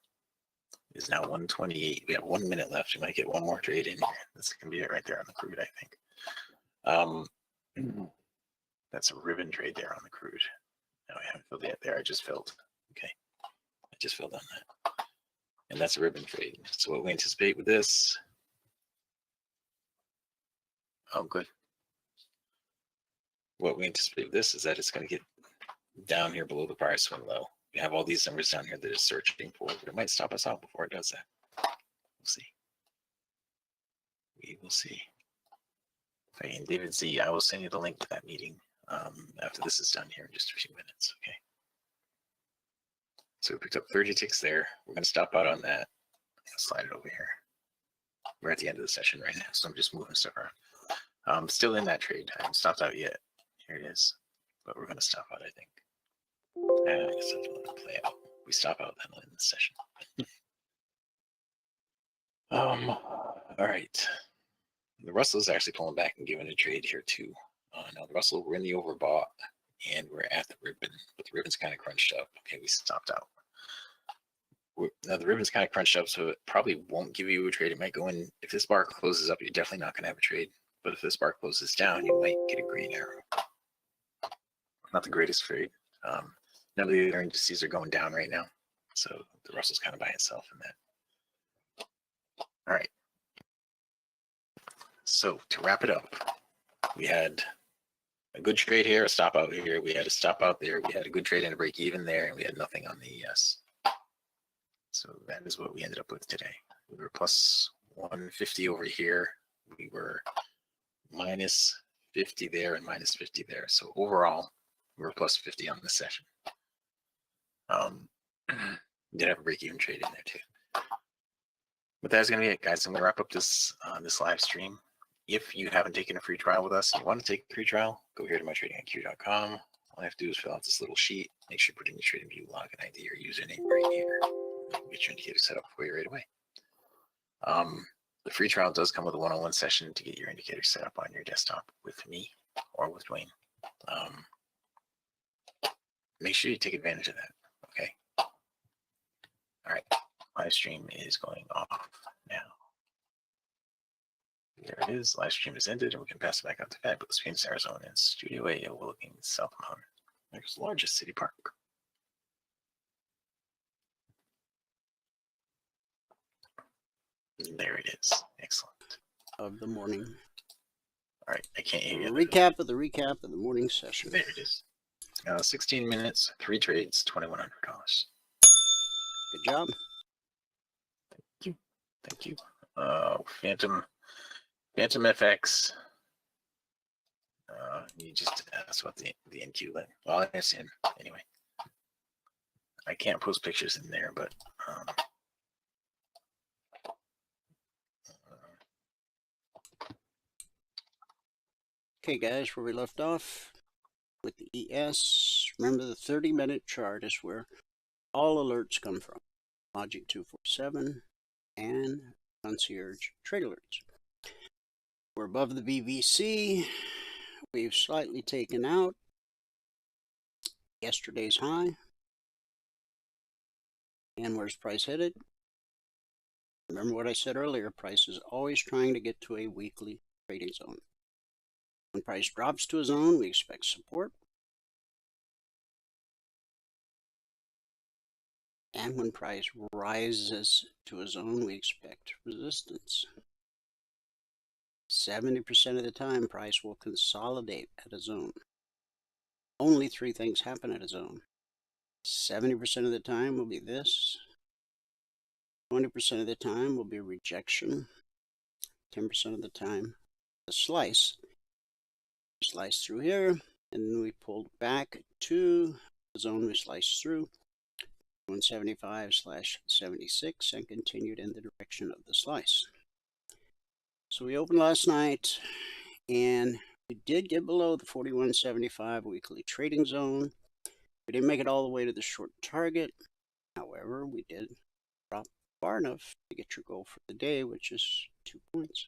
It is now 128. We have 1 minute left. We might get one more trade in here. This can be it right there on the crude, I think. That's a ribbon trade there on the crude. No, I haven't filled yet there. I just filled. Okay. I just filled on that. And that's a ribbon trade. So what we anticipate with this. Oh, good. What we anticipate with this is that it's going to get down here below the prior swing low. We have all these numbers down here that it's searching for, but it might stop us out before it does that. We'll see. We will see. Okay, and David Z, I will send you the link to that meeting after this is done here in just a few minutes. Okay. So we picked up 30 ticks there. We're going to stop out on that. Slide it over here. We're at the end of the session right now, so I'm just moving stuff around. I'm still in that trade. I haven't stopped out yet. Here it is. But we're going to stop out, I think. I guess I have to play out. We stop out, then we'll end the session. All right. The Russell is actually pulling back and giving a trade here too. Now the Russell, we're in the overbought and we're at the ribbon, but the ribbon's kind of crunched up. Okay, we stopped out. Now the ribbon's kind of crunched up, so it probably won't give you a trade. It might go in. If this bar closes up, you're definitely not going to have a trade. But if this bar closes down, you might get a green arrow. Not the greatest trade. None of the other indices are going down right now, so the Russell's kind of by itself in that. All right. So to wrap it up, we had a good trade here, a stop out here. We had a stop out there. We had a good trade and a break even there, and we had nothing on the ES. So that is what we ended up with today. We were plus 150 over here. We were minus 50 there and minus 50 there. So overall, we were plus 50 on the session. Did have a break even trade in there too. But that's going to be it, guys. I'm going to wrap up this live stream. If you haven't taken a free trial with us and you want to take a free trial, go here to mytradingiq.com. All you have to do is fill out this little sheet. Make sure you put in your TradingView login ID or username right here. Get your indicator set up for you right away. The free trial does come with a one-on-one session to get your indicator set up on your desktop with me or with Dwayne. Make sure you take advantage of that. Okay. All right. Live stream is going off now. There it is. Live stream is ended, and we can pass it back out to Fabulous Phoenix, Arizona, and Studio A overlooking South Mountain, America's largest city park. And there it is. Excellent. Of the morning. All right. I can't hear you. Recap of the morning session. There it is. 16 minutes, 3 trades, $2,100. Good job. Thank you. Thank you. Phantom FX. You just asked what the NQ lit. Well, it's in anyway. I can't post pictures in there, but Okay guys, where we left off with the ES, remember the 30-minute chart is where all alerts come from. Logic 247 and Concierge Trade Alerts. We're above the BBC. We've slightly taken out yesterday's high. And where's price headed? Remember what I said earlier, price is always trying to get to a weekly trading zone. When price drops to a zone, we expect support. And when price rises to a zone, we expect resistance. 70% of the time, price will consolidate at a zone. Only three things happen at a zone. 70% of the time will be this. 20% of the time will be rejection. 10% of the time, the slice. We slice through here, and then we pulled back to the zone we sliced through, 175/76, and continued in the direction of the slice. So we opened last night, and we did get below the 41.75 weekly trading zone. We didn't make it all the way to the short target. However, we did drop far enough to get your goal for the day, which is 2 points.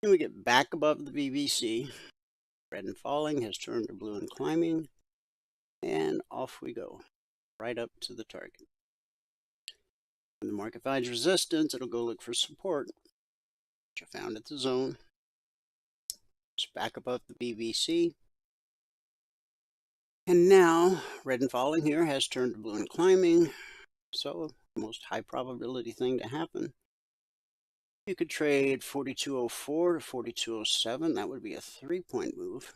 Then we get back above the BBC. Red and falling has turned to blue and climbing. And off we go, right up to the target. When the market finds resistance, it'll go look for support, which I found at the zone. It's back above the BBC. And now, red and falling here has turned to blue and climbing. So, the most high probability thing to happen. You could trade 42.04 to 42.07. That would be a 3-point move.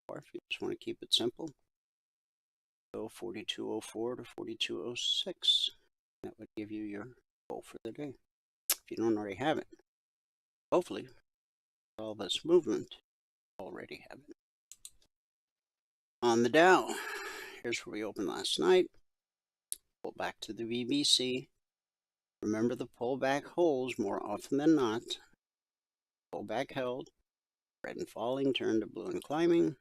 Or if you just want to keep it simple, go 42.04 to 42.06. That would give you your goal for the day, if you don't already have it. Hopefully, all this movement already have it. On the Dow, here's where we opened last night. Pull back to the BBC. Remember, the pullback holds more often than not. Pullback held. Red and falling turned to blue and climbing.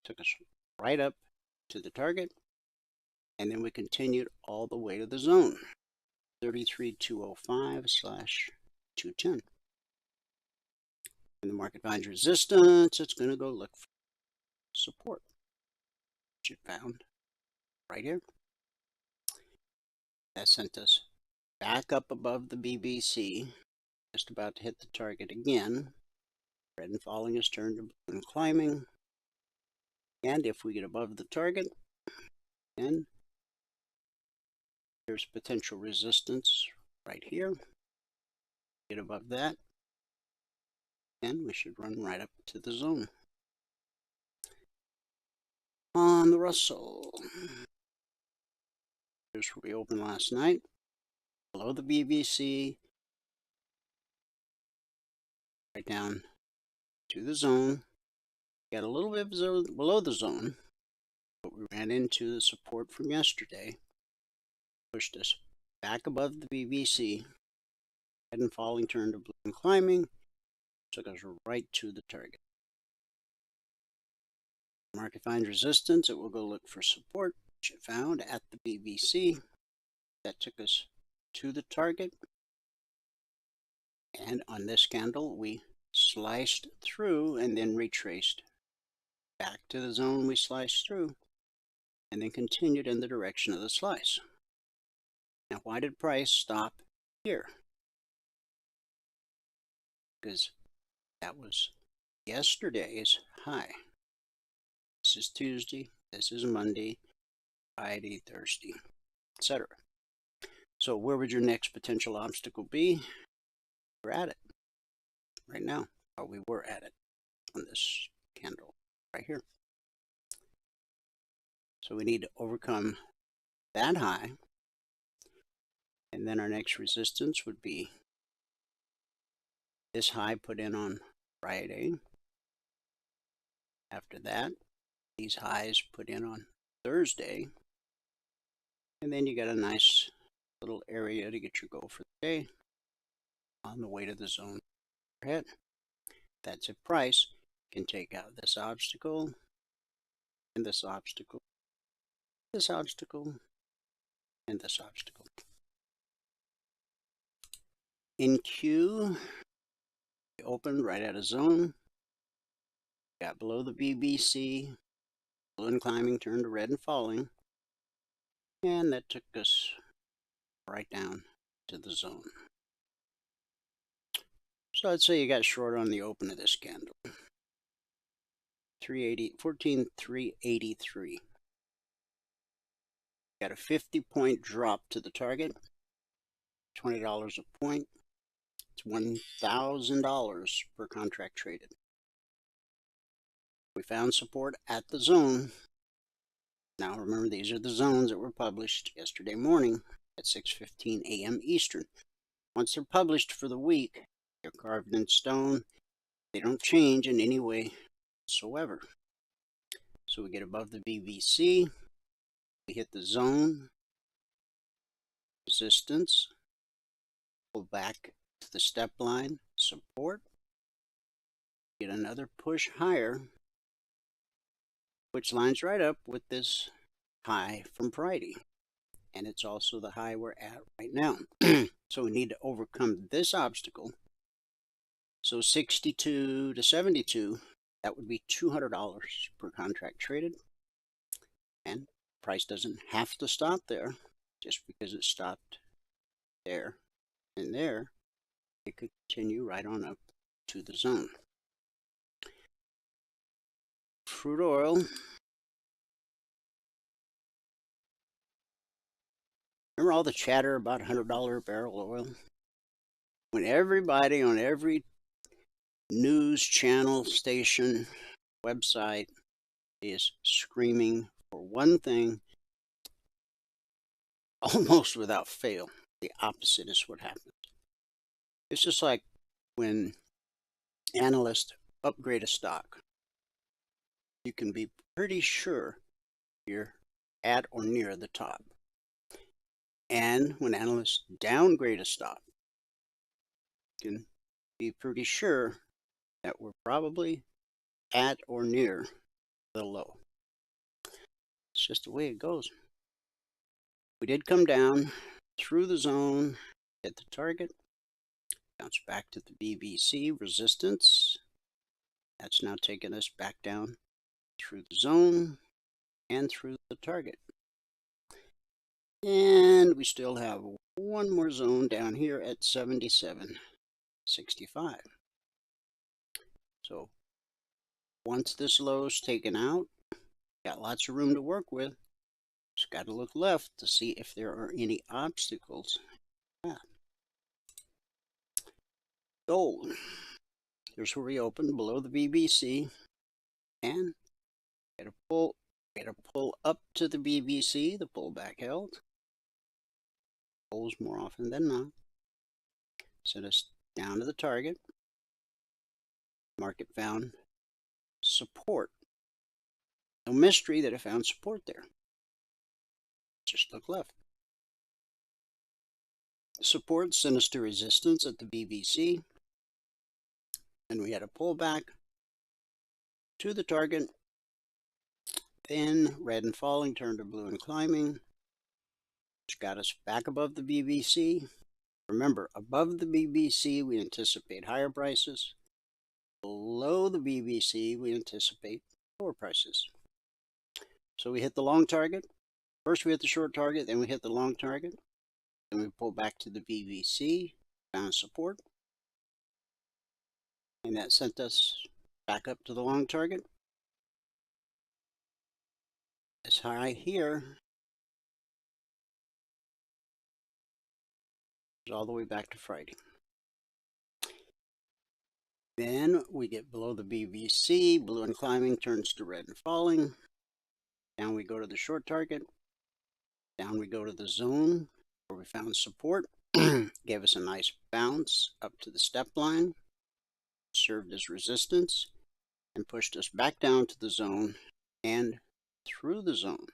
Took us right up to the target. And then we continued all the way to the zone. 33.205/210. When the market finds resistance, it's going to go look for support, which it found right here. That sent us back up above the BBC, just about to hit the target again. Red and falling has turned to blue and climbing. And if we get above the target, then there's potential resistance right here. Get above that, and we should run right up to the zone. On the Russell, here's where we opened last night. Below the BBC, right down to the zone. Got a little bit below the zone, but we ran into the support from yesterday. Pushed us back above the BBC. Red and falling turned to blue and climbing. Took us right to the target. Market finds resistance, it will go look for support, which it found at the BBC. That took us to the target. And on this candle, we sliced through and then retraced back to the zone we sliced through, and then continued in the direction of the slice. Now, why did price stop here? Because that was yesterday's high. This is Tuesday, this is Monday, Friday, Thursday, etc. So where would your next potential obstacle be? We're at it right now, or we were at it on this candle right here. So we need to overcome that high, and then our next resistance would be this high put in on Friday. After that, these highs put in on Thursday, and then you got a nice little area to get your goal for the day on the way to the zone ahead. That's if price can take out this obstacle, and this obstacle, this obstacle, and this obstacle. In Q, we opened right at a zone, got below the BBC, blue and climbing turned to red and falling, and that took us right down to the zone. So I'd say you got short on the open of this candle. 14,383. Got a 50-point drop to the target, $20 a point. It's $1,000 per contract traded. We found support at the zone. Now remember, these are the zones that were published yesterday morning at 6:15 a.m. Eastern. Once they're published for the week, they're carved in stone. They don't change in any way whatsoever. So we get above the BBC, we hit the zone, resistance, pull back to the step line, support, get another push higher, which lines right up with this high from Friday. And it's also the high we're at right now. So we need to overcome this obstacle. So 62 to 72, that would be $200 per contract traded. And price doesn't have to stop there. Just because it stopped there and there, it could continue right on up to the zone. Crude oil. Remember all the chatter about $100 a barrel oil? When everybody on every news channel, station, website is screaming for one thing, almost without fail, the opposite is what happens. It's just like when analysts upgrade a stock. You can be pretty sure you're at or near the top. And when analysts downgrade a stock, you can be pretty sure that we're probably at or near the low. It's just the way it goes. We did come down through the zone, hit the target, bounce back to the BBC resistance. That's now taking us back down through the zone and through the target. And we still have one more zone down here at 77.65. So once this low is taken out, got lots of room to work with. Just got to look left to see if there are any obstacles. Gold. Here's where we opened below the BBC, and get a pull up to the BBC. The pullback held. Pulls more often than not. Sent us down to the target. Market found support. No mystery that it found support there. Just look left. Support sent us to resistance at the BBC. And we had a pullback to the target. Then red and falling turned to blue and climbing, which got us back above the BBC. Remember, above the BBC, we anticipate higher prices. Below the BBC, we anticipate lower prices. So we hit the long target. First we hit the short target, then we hit the long target. Then we pull back to the BBC, found support. And that sent us back up to the long target. This high here is all the way back to Friday. Then we get below the BBC, blue and climbing turns to red and falling. Down we go to the short target. Down we go to the zone where we found support. Gave us a nice bounce up to the step line. Served as resistance and pushed us back down to the zone and through the zone.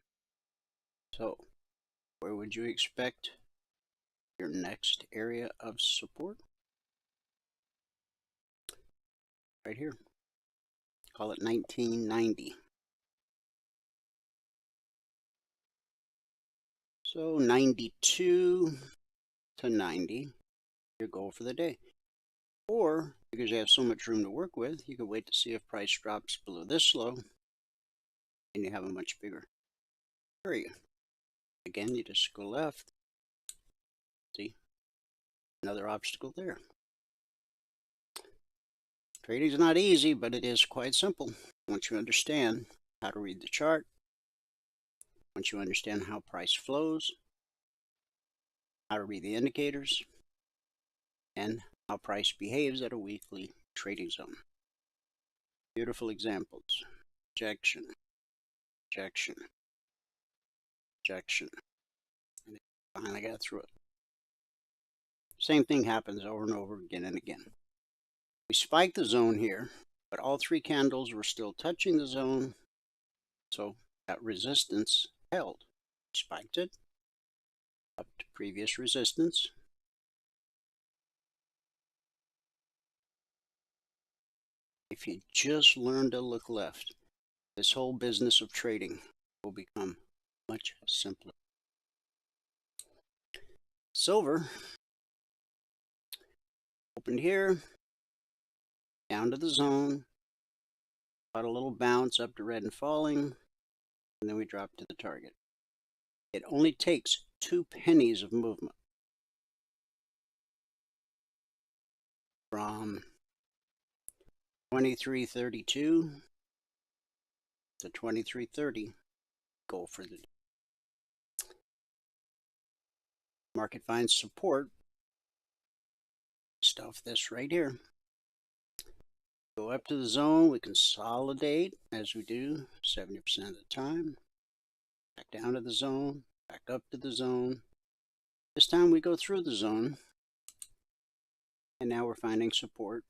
So where would you expect your next area of support? Right here. call it 1990. So 92 to 90, your goal for the day. Or, because you have so much room to work with, you can wait to see if price drops below this low, and you have a much bigger area. Again, you just go left. See, another obstacle there. Trading is not easy, but it is quite simple once you understand how to read the chart, once you understand how price flows, how to read the indicators, and how price behaves at a weekly trading zone. Beautiful examples. Rejection, rejection, rejection. And finally got through it. Same thing happens over and over again and again. We spiked the zone here, but all three candles were still touching the zone, so that resistance held. Spiked it up to previous resistance. If you just learn to look left, this whole business of trading will become much simpler. Silver opened here, down to the zone, got a little bounce up to red and falling, and then we dropped to the target. It only takes 2 pennies of movement from 23.32 to 23.30. Goal for the day. Market finds support. Stuff this right here. Go up to the zone, we consolidate as we do 70% of the time. Back down to the zone, back up to the zone. This time we go through the zone, and now we're finding support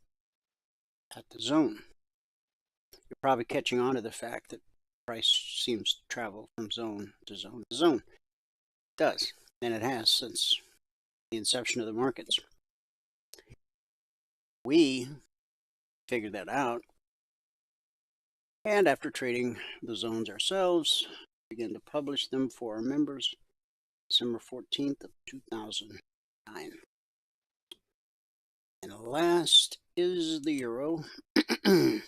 at the zone. You're probably catching on to the fact that price seems to travel from zone to zone to zone. It does, and it has since the inception of the markets. We figured that out, and after trading the zones ourselves, began to publish them for our members December 14th of 2009. And last is the euro. Here's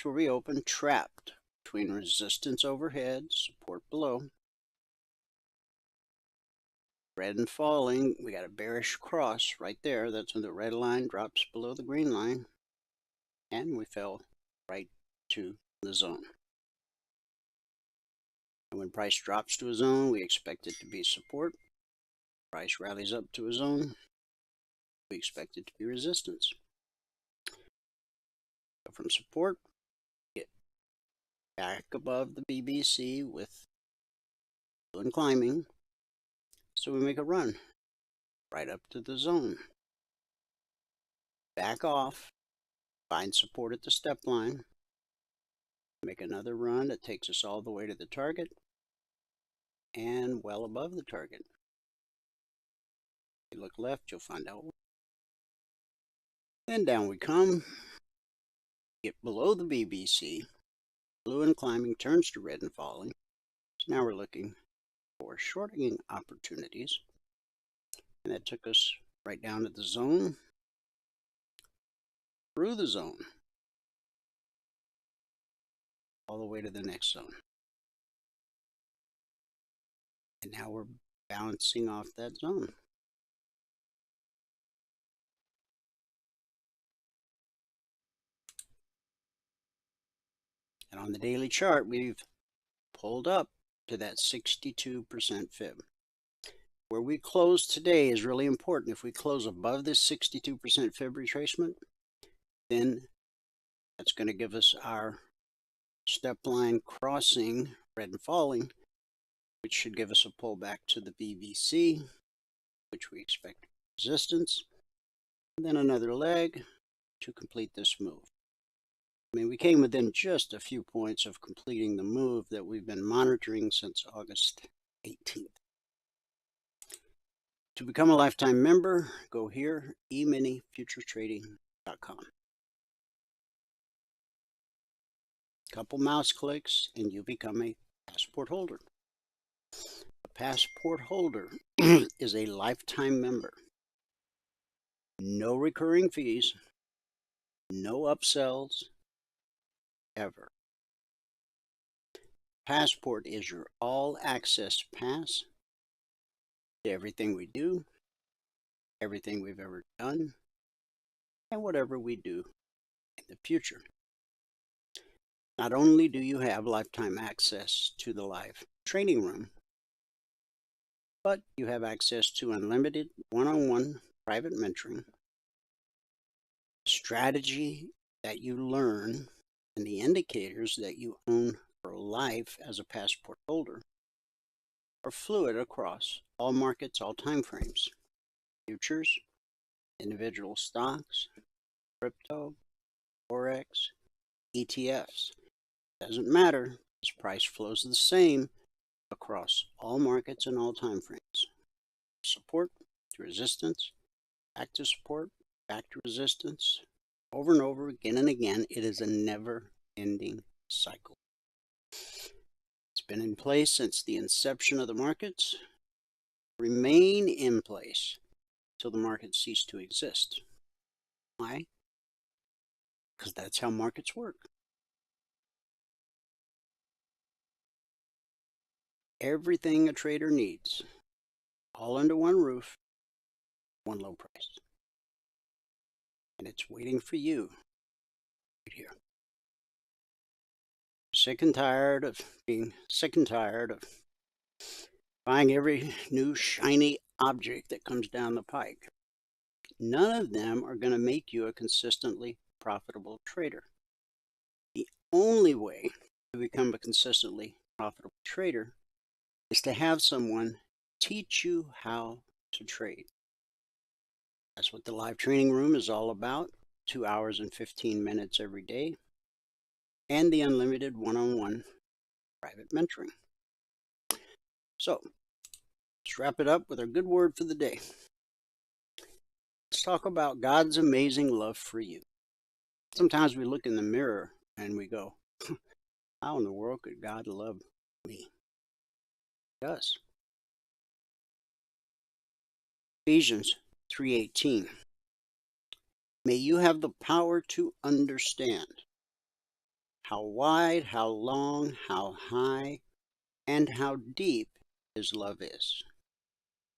where we open, trapped between resistance overhead, support below. Red and falling, we got a bearish cross right there. That's when the red line drops below the green line. And we fell right to the zone. And when price drops to a zone, we expect it to be support. Price rallies up to a zone, we expect it to be resistance. So from support, get back above the BBC with and climbing. So we make a run right up to the zone. Back off, find support at the step line, make another run that takes us all the way to the target and well above the target. If you look left, you'll find out. Then down we come, get below the BBC, blue and climbing turns to red and falling. So now we're looking for shorting opportunities, and that took us right down to the zone, through the zone, all the way to the next zone. And now we're bouncing off that zone. And on the daily chart, we've pulled up to that 62% fib. Where we close today is really important. If we close above this 62% fib retracement, then that's going to give us our step line crossing, red and falling, which should give us a pullback to the BBC, which we expect resistance, and then another leg to complete this move. I mean, we came within just a few points of completing the move that we've been monitoring since August 18th. To become a lifetime member, go here, eminifuturetrading.com. couple mouse clicks and you become a passport holder. A passport holder is a lifetime member. No recurring fees, no upsells, ever. Passport is your all-access pass to everything we do, everything we've ever done, and whatever we do in the future. Not only do you have lifetime access to the live training room, but you have access to unlimited one-on-one private mentoring, strategy that you learn, and the indicators that you own for life as a passport holder are fluid across all markets, all time frames, futures, individual stocks, crypto, forex, ETFs. Doesn't matter, this price flows the same across all markets and all time frames. Support to resistance, back to support, back to resistance, over and over, again and again. It is a never-ending cycle. It's been in place since the inception of the markets, remain in place till the markets cease to exist. Why? Because that's how markets work. Everything a trader needs, all under one roof, one low price. And it's waiting for you right here. Sick and tired of being sick and tired of buying every new shiny object that comes down the pike. None of them are going to make you a consistently profitable trader. The only way to become a consistently profitable trader is to have someone teach you how to trade. That's what the live training room is all about. 2 hours and 15 minutes every day. And the unlimited one-on-one private mentoring. So, let's wrap it up with our good word for the day. Let's talk about God's amazing love for you. Sometimes we look in the mirror and we go, how in the world could God love me? He does. Ephesians 3:18. May you have the power to understand how wide, how long, how high, and how deep His love is.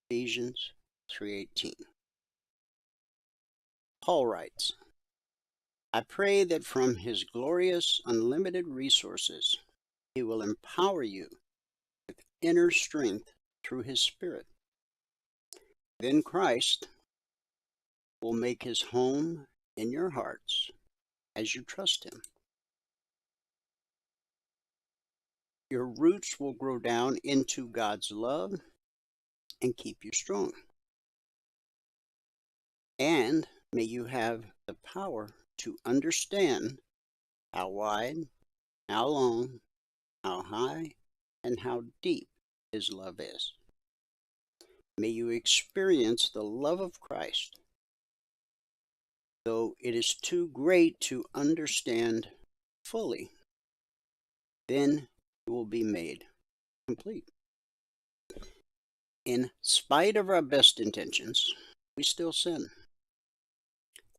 Ephesians 3:18. Paul writes, I pray that from His glorious, unlimited resources, He will empower you with inner strength through His Spirit. Then Christ will make His home in your hearts as you trust Him. Your roots will grow down into God's love and keep you strong. And may you have the power to understand how wide, how long, how high, and how deep His love is. May you experience the love of Christ, though it is too great to understand fully. Then you will be made complete. In spite of our best intentions, we still sin.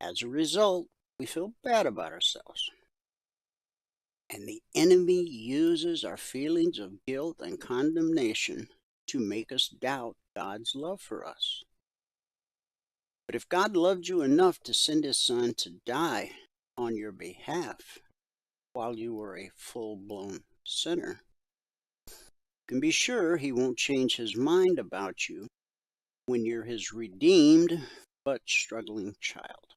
As a result, we feel bad about ourselves. And the enemy uses our feelings of guilt and condemnation to make us doubt God's love for us. But if God loved you enough to send His Son to die on your behalf while you were a full-blown sinner, you can be sure He won't change His mind about you when you're His redeemed but struggling child.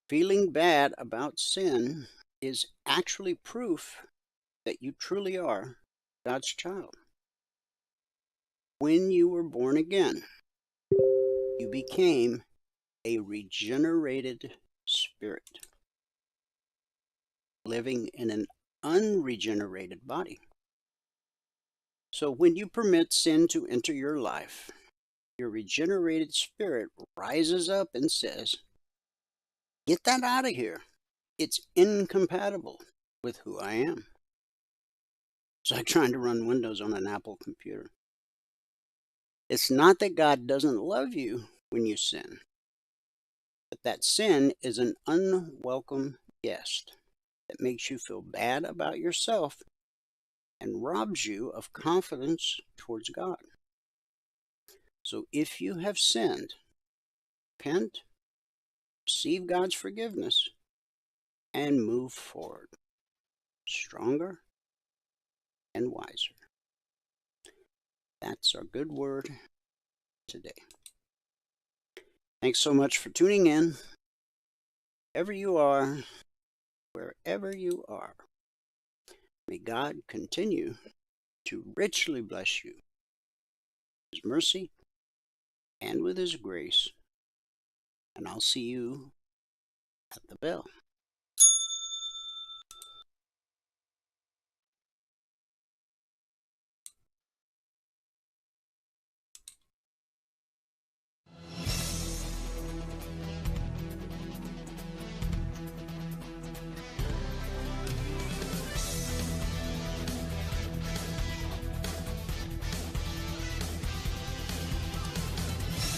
Feeling bad about sin is actually proof that you truly are God's child. When you were born again, you became a regenerated spirit, living in an unregenerated body. So when you permit sin to enter your life, your regenerated spirit rises up and says, get that out of here. It's incompatible with who I am. It's like trying to run Windows on an Apple computer. It's not that God doesn't love you when you sin, but that sin is an unwelcome guest that makes you feel bad about yourself and robs you of confidence towards God. So if you have sinned, repent, receive God's forgiveness, and move forward, stronger and wiser. That's our good word today. Thanks so much for tuning in. Wherever you are, may God continue to richly bless you with His mercy and with His grace. And I'll see you at the bell.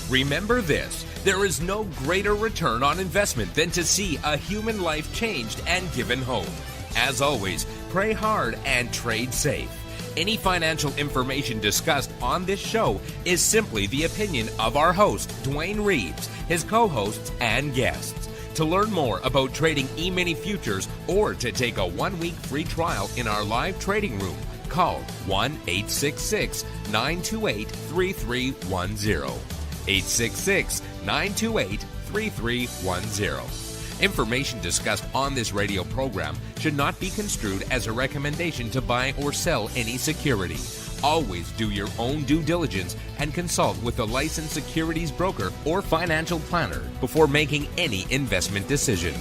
Remember this, there is no greater return on investment than to see a human life changed and given hope. As always, pray hard and trade safe. Any financial information discussed on this show is simply the opinion of our host, Dwayne Reeves, his co-hosts, and guests. To learn more about trading E-mini futures or to take a 1-week free trial in our live trading room, call 1-866-928-3310. 866-928-3310. Information discussed on this radio program should not be construed as a recommendation to buy or sell any security. Always do your own due diligence and consult with a licensed securities broker or financial planner before making any investment decision.